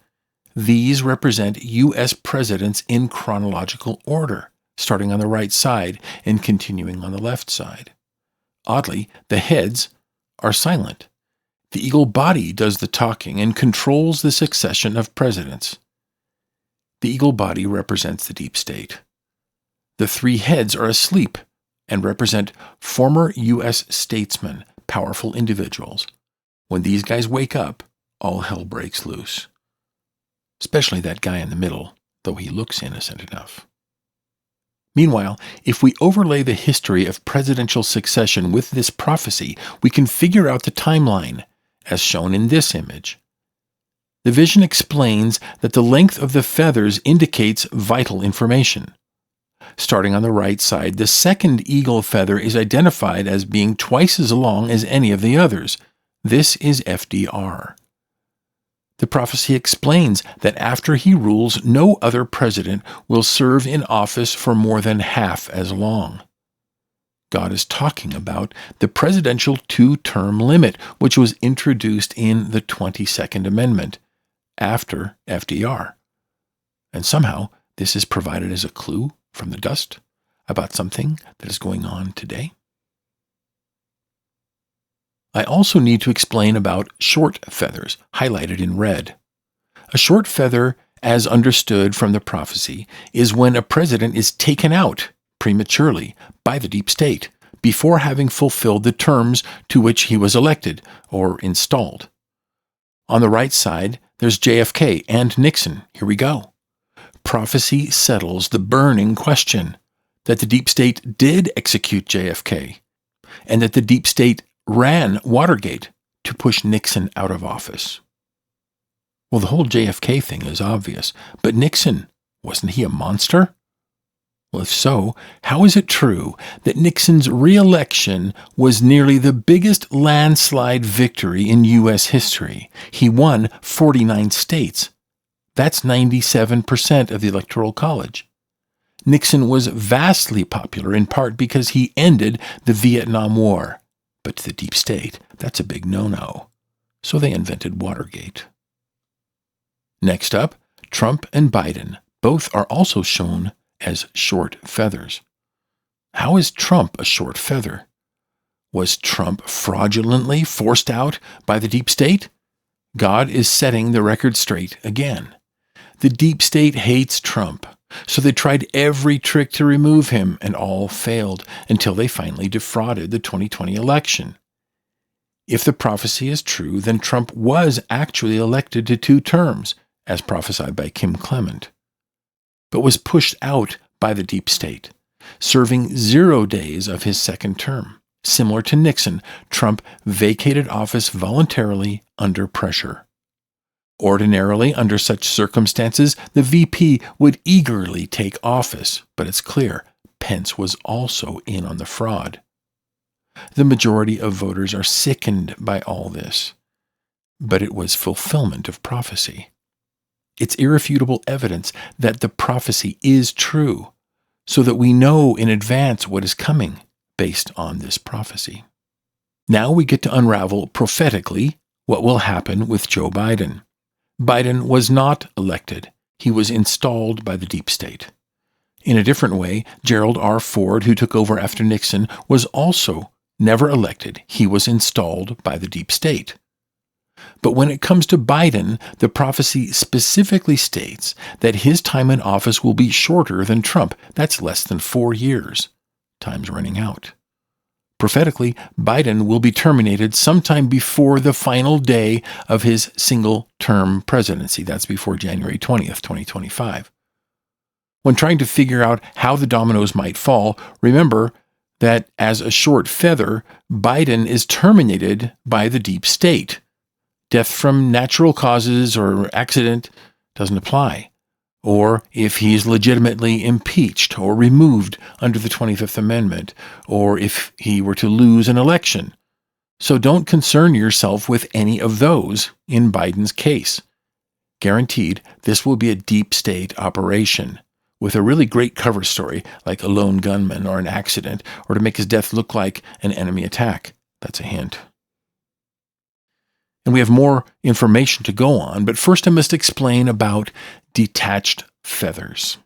These represent U.S. presidents in chronological order, starting on the right side and continuing on the left side. Oddly, the heads are silent. The eagle body does the talking and controls the succession of presidents. The eagle body represents the deep state. The 3 heads are asleep and represent former U.S. statesmen, powerful individuals. When these guys wake up, all hell breaks loose. Especially that guy in the middle, though he looks innocent enough. Meanwhile, if we overlay the history of presidential succession with this prophecy, we can figure out the timeline, as shown in this image. The vision explains that the length of the feathers indicates vital information. Starting on the right side, the second eagle feather is identified as being twice as long as any of the others. This is FDR. The prophecy explains that after he rules, no other president will serve in office for more than half as long. God is talking about the presidential 2-term limit, which was introduced in the 22nd Amendment after FDR. And somehow, this is provided as a clue from the dust about something that is going on today. I also need to explain about short feathers, highlighted in red. A short feather, as understood from the prophecy, is when a president is taken out prematurely by the deep state before having fulfilled the terms to which he was elected or installed. On the right side, there's JFK and Nixon. Here we go. Prophecy settles the burning question that the deep state did execute JFK and that the deep state ran Watergate to push Nixon out of office. Well, the whole JFK thing is obvious, but Nixon, wasn't he a monster? Well, if so, how is it true that Nixon's re-election was nearly the biggest landslide victory in U.S. history? He won 49 states. That's 97% of the Electoral College. Nixon was vastly popular in part because he ended the Vietnam War. But to the deep state, that's a big no-no. So they invented Watergate. Next up, Trump and Biden. Both are also shown as short feathers. How is Trump a short feather? Was Trump fraudulently forced out by the deep state? God is setting the record straight again. The deep state hates Trump, so they tried every trick to remove him, and all failed until they finally defrauded the 2020 election. If the prophecy is true, then Trump was actually elected to 2 terms, as prophesied by Kim Clement, but was pushed out by the deep state, serving 0 days of his 2nd term. Similar to Nixon, Trump vacated office voluntarily under pressure. Ordinarily, under such circumstances, the VP would eagerly take office, but it's clear Pence was also in on the fraud. The majority of voters are sickened by all this, but it was fulfillment of prophecy. It's irrefutable evidence that the prophecy is true, so that we know in advance what is coming based on this prophecy. Now we get to unravel prophetically what will happen with Joe Biden. Biden was not elected. He was installed by the deep state. In a different way, Gerald R. Ford, who took over after Nixon, was also never elected. He was installed by the deep state. But when it comes to Biden, the prophecy specifically states that his time in office will be shorter than Trump. That's less than 4 years. Time's running out. Prophetically, Biden will be terminated sometime before the final day of his single-term presidency. That's before January 20th, 2025. When trying to figure out how the dominoes might fall, remember that as a short feather, Biden is terminated by the deep state. Death from natural causes or accident doesn't apply. Or if he's legitimately impeached or removed under the 25th Amendment, or if he were to lose an election. So don't concern yourself with any of those in Biden's case. Guaranteed, this will be a deep state operation, with a really great cover story like a lone gunman or an accident, or to make his death look like an enemy attack. That's a hint. And we have more information to go on, but first I must explain about detached feathers.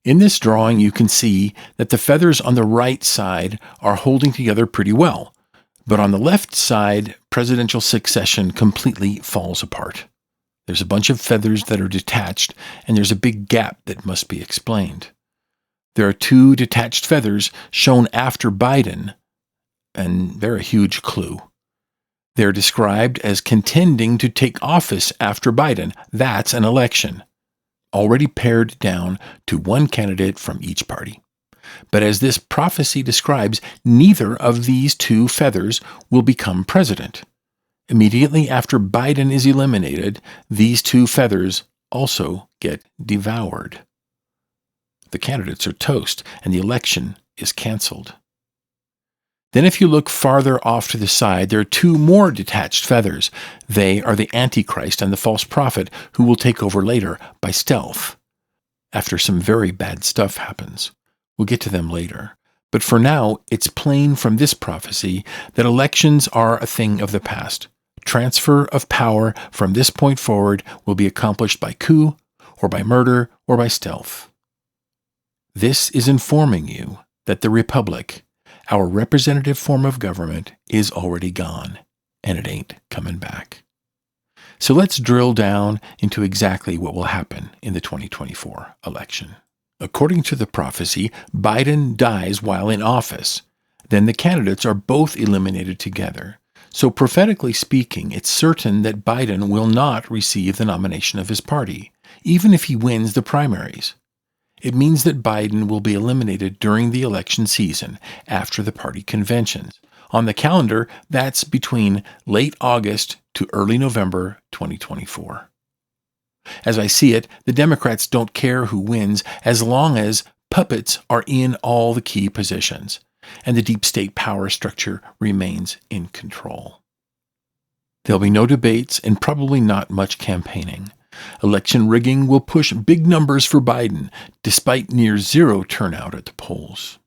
In this drawing, you can see that the feathers on the right side are holding together pretty well, but on the left side, presidential succession completely falls apart. There's a bunch of feathers that are detached, and there's a big gap that must be explained. There are 2 detached feathers shown after Biden, and they're a huge clue. They're described as contending to take office after Biden. That's an election, already pared down to 1 candidate from each party. But as this prophecy describes, neither of these 2 feathers will become president. Immediately after Biden is eliminated, these 2 feathers also get devoured. The candidates are toast, and the election is canceled. Then if you look farther off to the side, there are 2 more detached feathers. They are the Antichrist and the false prophet who will take over later by stealth, after some very bad stuff happens. We'll get to them later. But for now, it's plain from this prophecy that elections are a thing of the past. Transfer of power from this point forward will be accomplished by coup, or by murder, or by stealth. This is informing you that the Republic, our representative form of government, is already gone, and it ain't coming back. So let's drill down into exactly what will happen in the 2024 election. According to the prophecy, Biden dies while in office. Then the candidates are both eliminated together. So prophetically speaking, it's certain that Biden will not receive the nomination of his party, even if he wins the primaries. It means that Biden will be eliminated during the election season after the party conventions. On the calendar, that's between late August to early November 2024. As I see it, the Democrats don't care who wins as long as puppets are in all the key positions, and the deep state power structure remains in control. There'll be no debates and probably not much campaigning. Election rigging will push big numbers for Biden, despite near zero turnout at the polls.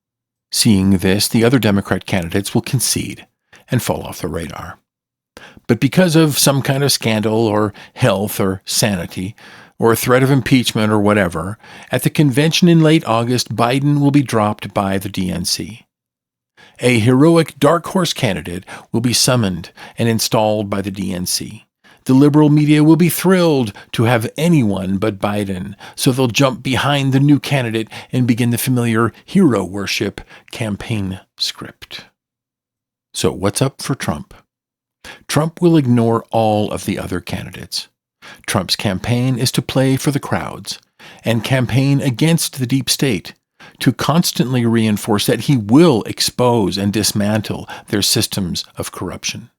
Seeing this, the other Democrat candidates will concede and fall off the radar. But because of some kind of scandal or health or sanity, or a threat of impeachment or whatever, at the convention in late August, Biden will be dropped by the DNC. A heroic dark horse candidate will be summoned and installed by the DNC. The liberal media will be thrilled to have anyone but Biden, so they'll jump behind the new candidate and begin the familiar hero worship campaign script. So what's up for Trump? Trump will ignore all of the other candidates. Trump's campaign is to play for the crowds and campaign against the deep state, to constantly reinforce that he will expose and dismantle their systems of corruption.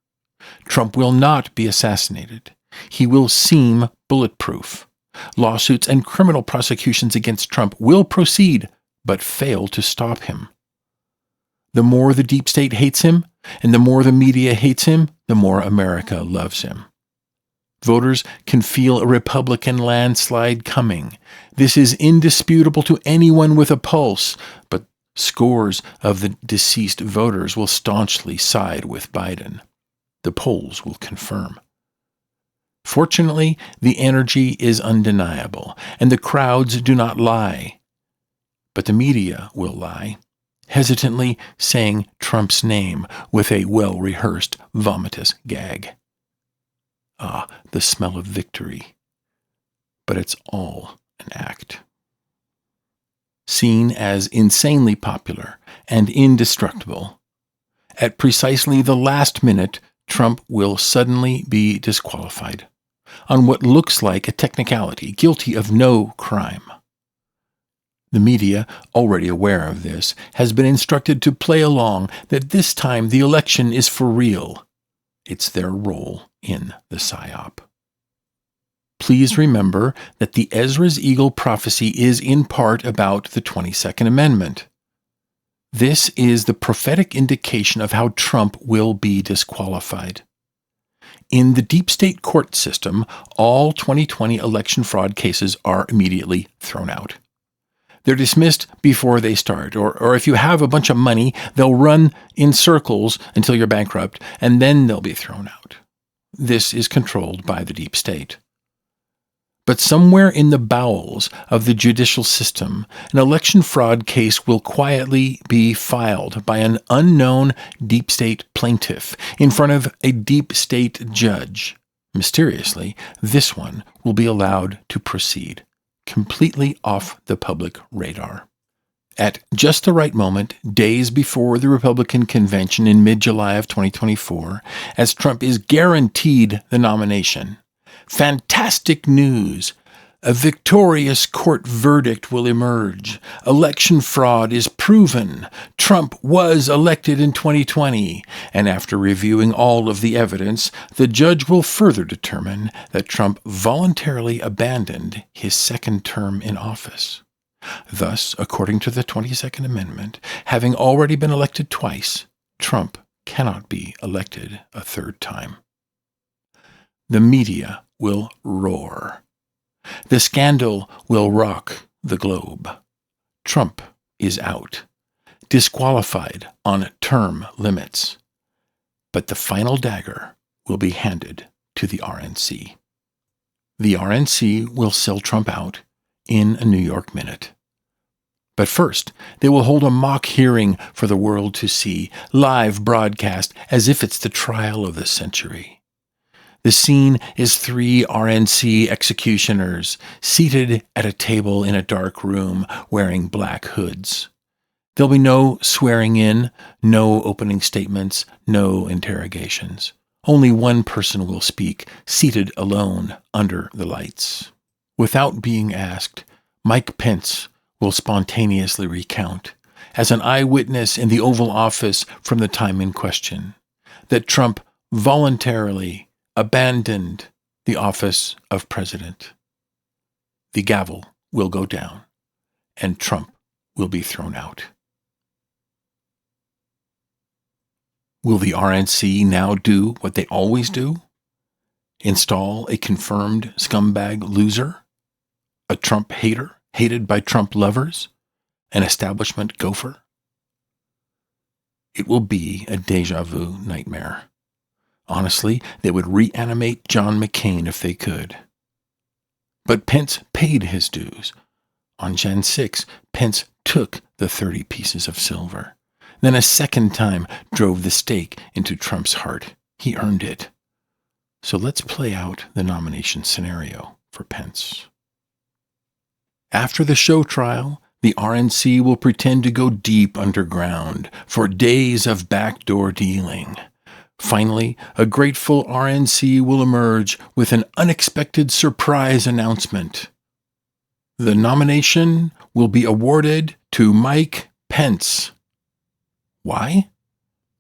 Trump will not be assassinated. He will seem bulletproof. Lawsuits and criminal prosecutions against Trump will proceed, but fail to stop him. The more the deep state hates him, and the more the media hates him, the more America loves him. Voters can feel a Republican landslide coming. This is indisputable to anyone with a pulse, but scores of the deceased voters will staunchly side with Biden. The polls will confirm. Fortunately, the energy is undeniable, and the crowds do not lie. But the media will lie, hesitantly saying Trump's name with a well-rehearsed, vomitous gag. Ah, the smell of victory. But it's all an act. Seen as insanely popular and indestructible, at precisely the last minute, Trump will suddenly be disqualified on what looks like a technicality, guilty of no crime. The media, already aware of this, has been instructed to play along that this time the election is for real. It's their role in the psyop. Please remember that the Ezras Eagle prophecy is in part about the 22nd Amendment. This is the prophetic indication of how Trump will be disqualified. In the deep state court system, all 2020 election fraud cases are immediately thrown out. They're dismissed before they start, or if you have a bunch of money, they'll run in circles until you're bankrupt, and then they'll be thrown out. This is controlled by the deep state. But somewhere in the bowels of the judicial system, an election fraud case will quietly be filed by an unknown deep state plaintiff in front of a deep state judge. Mysteriously, this one will be allowed to proceed, completely off the public radar. At just the right moment, days before the Republican convention in mid-July of 2024, as Trump is guaranteed the nomination, fantastic news! A victorious court verdict will emerge. Election fraud is proven. Trump was elected in 2020, and after reviewing all of the evidence, the judge will further determine that Trump voluntarily abandoned his second term in office. Thus, according to the 22nd Amendment, having already been elected twice, Trump cannot be elected a third time. The media will roar. The scandal will rock the globe. Trump is out, disqualified on term limits. But the final dagger will be handed to the RNC. The RNC will sell Trump out in a New York minute. But first, they will hold a mock hearing for the world to see, live broadcast as if it's the trial of the century. The scene is 3 RNC executioners seated at a table in a dark room wearing black hoods. There'll be no swearing in, no opening statements, no interrogations. Only one person will speak, seated alone under the lights. Without being asked, Mike Pence will spontaneously recount, as an eyewitness in the Oval Office from the time in question, that Trump voluntarily abandoned the office of president. The gavel will go down, and Trump will be thrown out. Will the RNC now do what they always do? Install a confirmed scumbag loser? A Trump hater, hated by Trump lovers? An establishment gopher? It will be a déjà vu nightmare. Honestly, they would reanimate John McCain if they could. But Pence paid his dues. On Jan 6, Pence took the 30 pieces of silver. Then a second time drove the stake into Trump's heart. He earned it. So let's play out the nomination scenario for Pence. After the show trial, the RNC will pretend to go deep underground for days of backdoor dealing. Finally, a grateful RNC will emerge with an unexpected surprise announcement. The nomination will be awarded to Mike Pence. Why?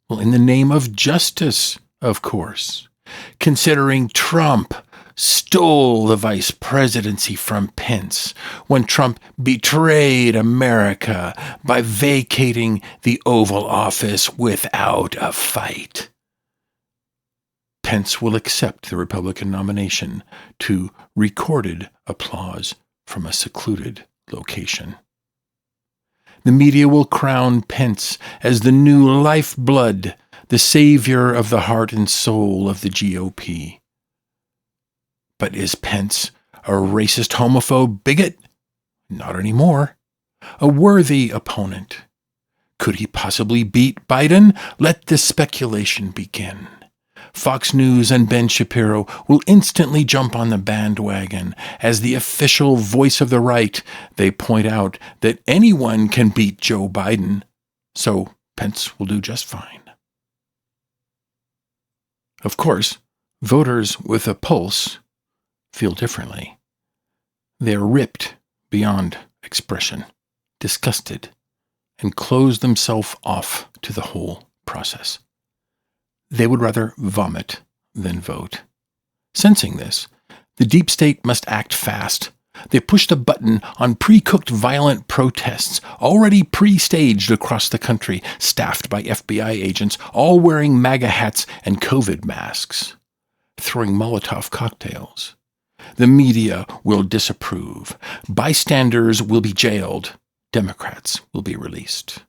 Well, in the name of justice, of course. Considering Trump stole the vice presidency from Pence when Trump betrayed America by vacating the Oval Office without a fight. Pence will accept the Republican nomination to recorded applause from a secluded location. The media will crown Pence as the new lifeblood, the savior of the heart and soul of the GOP. But is Pence a racist, homophobe, bigot? Not anymore. A worthy opponent. Could he possibly beat Biden? Let the speculation begin. Fox News and Ben Shapiro will instantly jump on the bandwagon. As the official voice of the right, they point out that anyone can beat Joe Biden, so Pence will do just fine. Of course, voters with a pulse feel differently. They are ripped beyond expression, disgusted, and close themselves off to the whole process. They would rather vomit than vote. Sensing this, the deep state must act fast. They push the button on pre-cooked violent protests, already pre-staged across the country, staffed by FBI agents, all wearing MAGA hats and COVID masks, throwing Molotov cocktails. The media will disapprove. Bystanders will be jailed. Democrats will be released.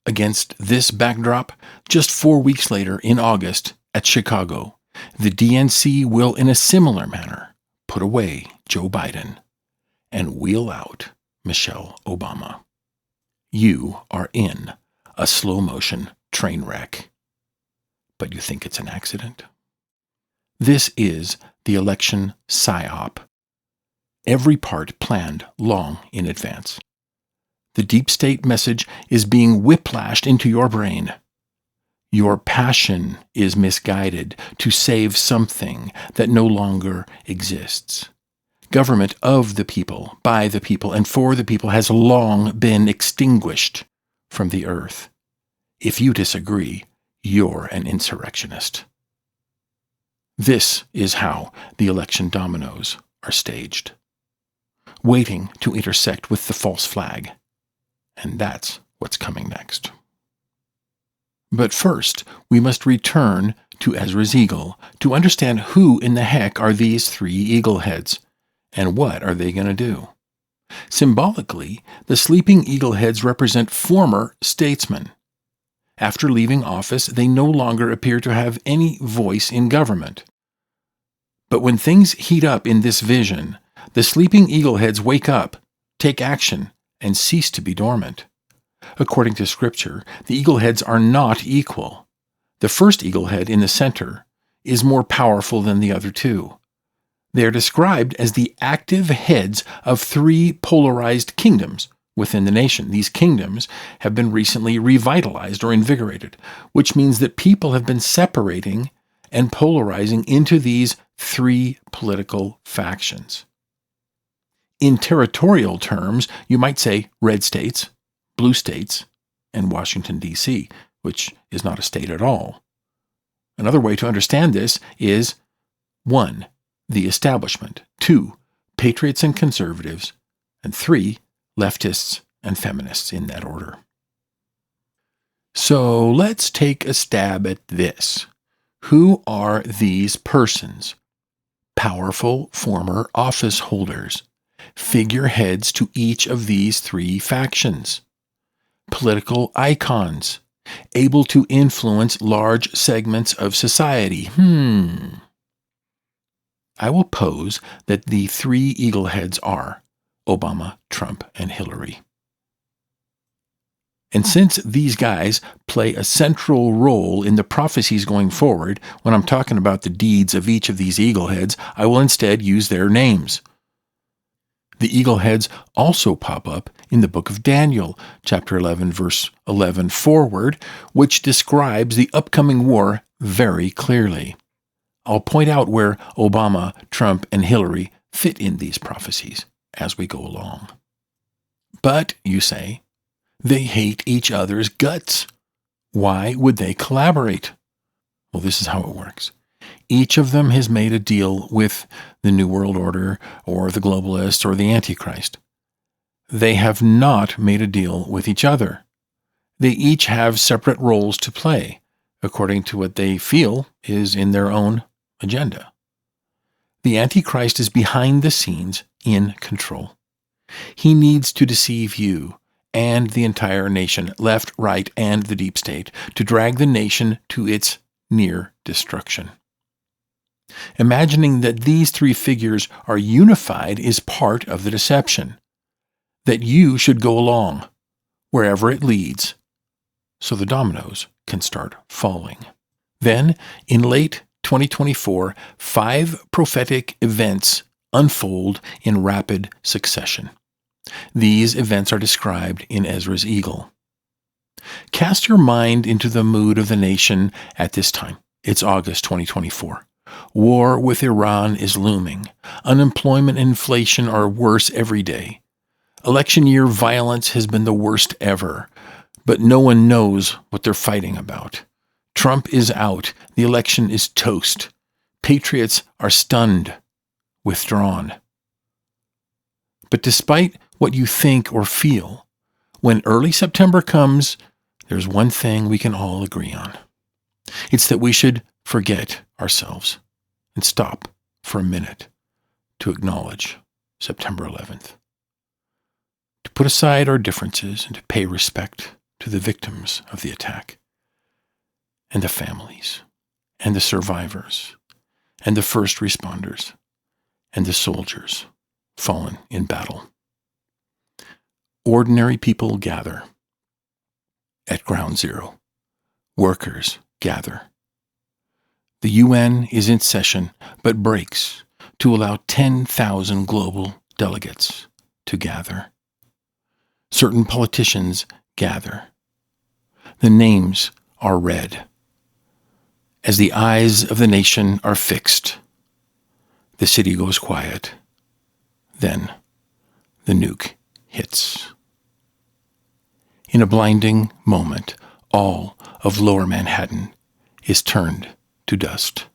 Against this backdrop, just 4 weeks later, in August, at Chicago, the DNC will, in a similar manner, put away Joe Biden and wheel out Michelle Obama. You are in a slow-motion train wreck. But you think it's an accident? This is the election psyop. Every part planned long in advance. The deep state message is being whiplashed into your brain. Your passion is misguided to save something that no longer exists. Government of the people, by the people, and for the people has long been extinguished from the earth. If you disagree, you're an insurrectionist. This is how the election dominoes are staged, waiting to intersect with the false flag. And that's what's coming next. But first, we must return to Ezra's Eagle to understand who in the heck are these three eagle heads, and what are they going to do. Symbolically, the sleeping eagle heads represent former statesmen. After leaving office, they no longer appear to have any voice in government. But when things heat up in this vision, the sleeping eagle heads wake up, take action, and cease to be dormant. According to Scripture, the eagle heads are not equal. The first eagle head in the center is more powerful than the other two. They are described as the active heads of three polarized kingdoms within the nation. These kingdoms have been recently revitalized or invigorated, which means that people have been separating and polarizing into these three political factions. In territorial terms, you might say red states, blue states, and Washington, D.C., which is not a state at all. Another way to understand this is 1. The establishment, 2. Patriots and conservatives, and 3. Leftists and feminists, in that order. So let's take a stab at this. Who are these persons? Powerful former office holders, figureheads to each of these three factions, political icons, able to influence large segments of society. I will pose that the three eagleheads are Obama, Trump, and Hillary. And since these guys play a central role in the prophecies going forward, when I'm talking about the deeds of each of these eagleheads, I will instead use their names. The eagleheads also pop up in the book of Daniel, chapter 11, verse 11 forward, which describes the upcoming war very clearly. I'll point out where Obama, Trump, and Hillary fit in these prophecies as we go along. But, you say, they hate each other's guts. Why would they collaborate? Well, this is how it works. Each of them has made a deal with the New World Order or the globalists or the Antichrist. They have not made a deal with each other. They each have separate roles to play, according to what they feel is in their own agenda. The Antichrist is behind the scenes in control. He needs to deceive you and the entire nation, left, right, and the deep state, to drag the nation to its near destruction. Imagining that these three figures are unified is part of the deception, that you should go along wherever it leads, so the dominoes can start falling. Then, in late 2024, 5 prophetic events unfold in rapid succession. These events are described in Ezra's Eagle. Cast your mind into the mood of the nation at this time. It's August 2024. War with Iran is looming. Unemployment and inflation are worse every day. Election year violence has been the worst ever, but no one knows what they're fighting about. Trump is out. The election is toast. Patriots are stunned, withdrawn. But despite what you think or feel, when early September comes, there's one thing we can all agree on. It's that we should forget ourselves and stop for a minute to acknowledge September 11th. To put aside our differences and to pay respect to the victims of the attack, and the families, and the survivors, and the first responders, and the soldiers fallen in battle. Ordinary people gather at Ground Zero. Workers gather. The UN is in session, but breaks to allow 10,000 global delegates to gather. Certain politicians gather. The names are read. As the eyes of the nation are fixed, the city goes quiet. Then the nuke hits. In a blinding moment, all of Lower Manhattan is turned to dust.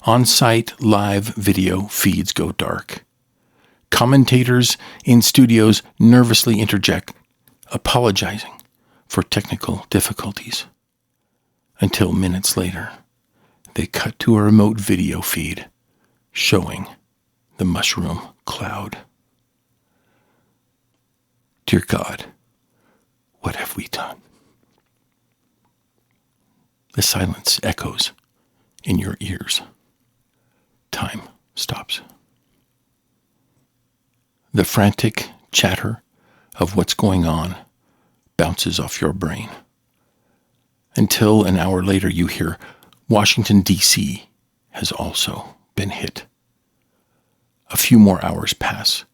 On-site live video feeds go dark. Commentators in studios nervously interject, apologizing for technical difficulties. Until minutes later, they cut to a remote video feed showing the mushroom cloud. Dear God, what have we done? The silence echoes in your ears. Time stops. The frantic chatter of what's going on bounces off your brain. Until an hour later you hear Washington, D.C. has also been hit. A few more hours pass.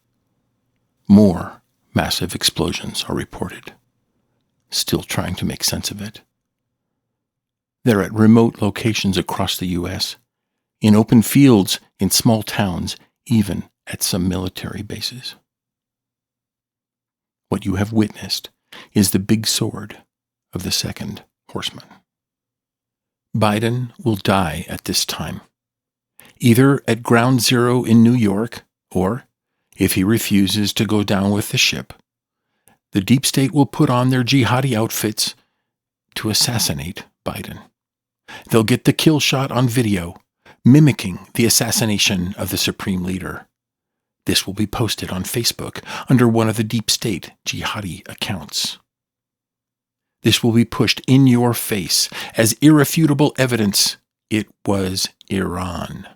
More massive explosions are reported. Still trying to make sense of it. They're at remote locations across the U.S., in open fields, in small towns, even at some military bases. What you have witnessed is the big sword of the second horseman. Biden will die at this time, either at Ground Zero in New York, or, if he refuses to go down with the ship, the deep state will put on their jihadi outfits to assassinate Biden. They'll get the kill shot on video, mimicking the assassination of the supreme leader. This will be posted on Facebook under one of the deep state jihadi accounts. This will be pushed in your face as irrefutable evidence it was Iran.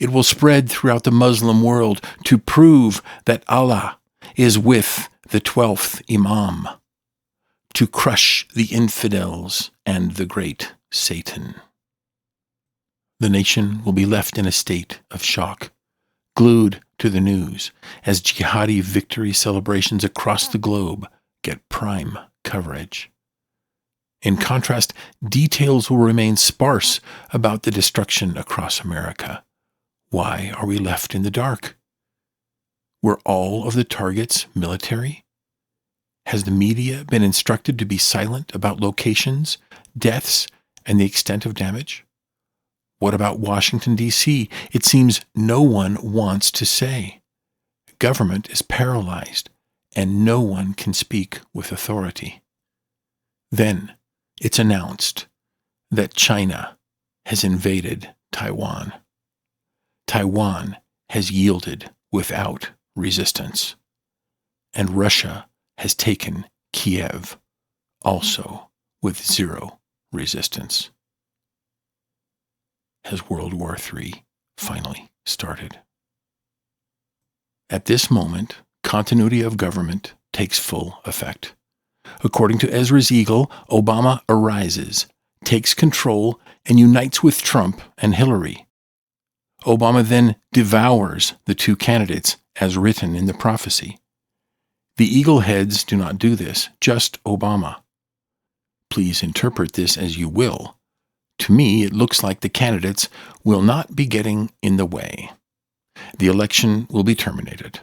It will spread throughout the Muslim world to prove that Allah is with the 12th Imam, to crush the infidels and the great Satan. The nation will be left in a state of shock, glued to the news, as jihadi victory celebrations across the globe get prime coverage. In contrast, details will remain sparse about the destruction across America. Why are we left in the dark? Were all of the targets military? Has the media been instructed to be silent about locations, deaths, and the extent of damage? What about Washington, D.C.? It seems no one wants to say. Government is paralyzed, and no one can speak with authority. Then, it's announced that China has invaded Taiwan. Taiwan has yielded without resistance, and Russia has taken Kiev, also with zero resistance. Has World War III finally started? At this moment, continuity of government takes full effect. According to Ezras Eagle, Obama arises, takes control, and unites with Trump and Hillary. Obama then devours the two candidates as written in the prophecy. The Eagle heads do not do this, just Obama. Please interpret this as you will. To me, it looks like the candidates will not be getting in the way. The election will be terminated.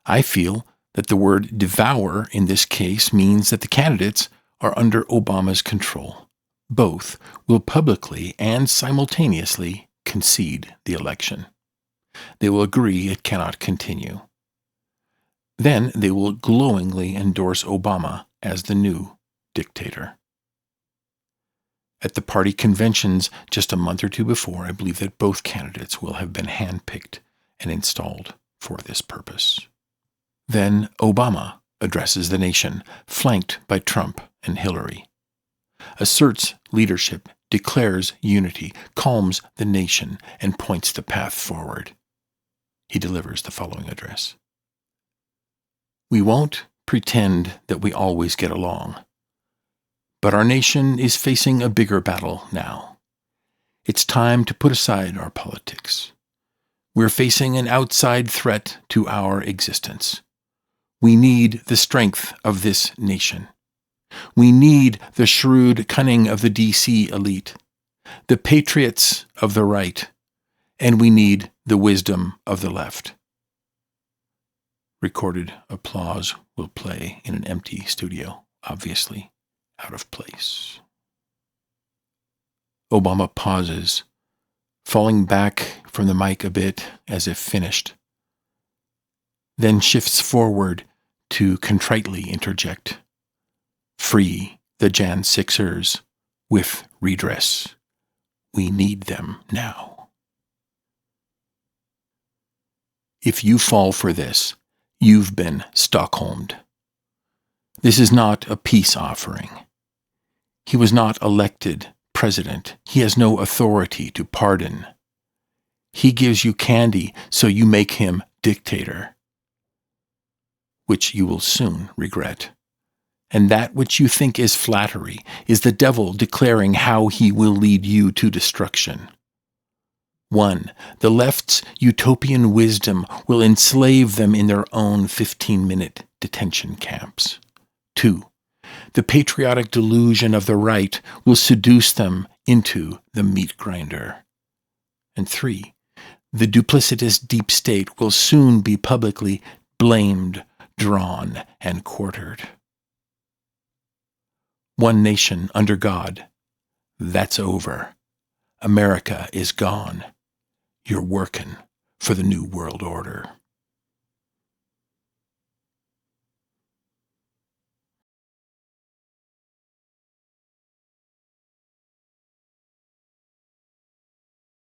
I feel that the word devour in this case means that the candidates are under Obama's control. Both will publicly and simultaneously concede the election. They will agree it cannot continue. Then they will glowingly endorse Obama as the new dictator. At the party conventions just a month or two before, I believe that both candidates will have been handpicked and installed for this purpose. Then Obama addresses the nation, flanked by Trump and Hillary. Asserts leadership, declares unity, calms the nation, and points the path forward. He delivers the following address. We won't pretend that we always get along. But our nation is facing a bigger battle now. It's time to put aside our politics. We're facing an outside threat to our existence. We need the strength of this nation. We need the shrewd cunning of the DC elite, the patriots of the right, and we need the wisdom of the left. Recorded applause will play in an empty studio, obviously out of place. Obama pauses, falling back from the mic a bit as if finished, then shifts forward to contritely interject. Free the Jan 6ers with redress. We need them now. If you fall for this, you've been Stockholmed. This is not a peace offering. He was not elected president. He has no authority to pardon. He gives you candy so you make him dictator, which you will soon regret. And that which you think is flattery is the devil declaring how he will lead you to destruction. 1. The left's utopian wisdom will enslave them in their own 15-minute detention camps. 2. The patriotic delusion of the right will seduce them into the meat grinder. And 3. The duplicitous deep state will soon be publicly blamed, drawn, and quartered. One nation under God. That's over. America is gone. You're working for the New World Order.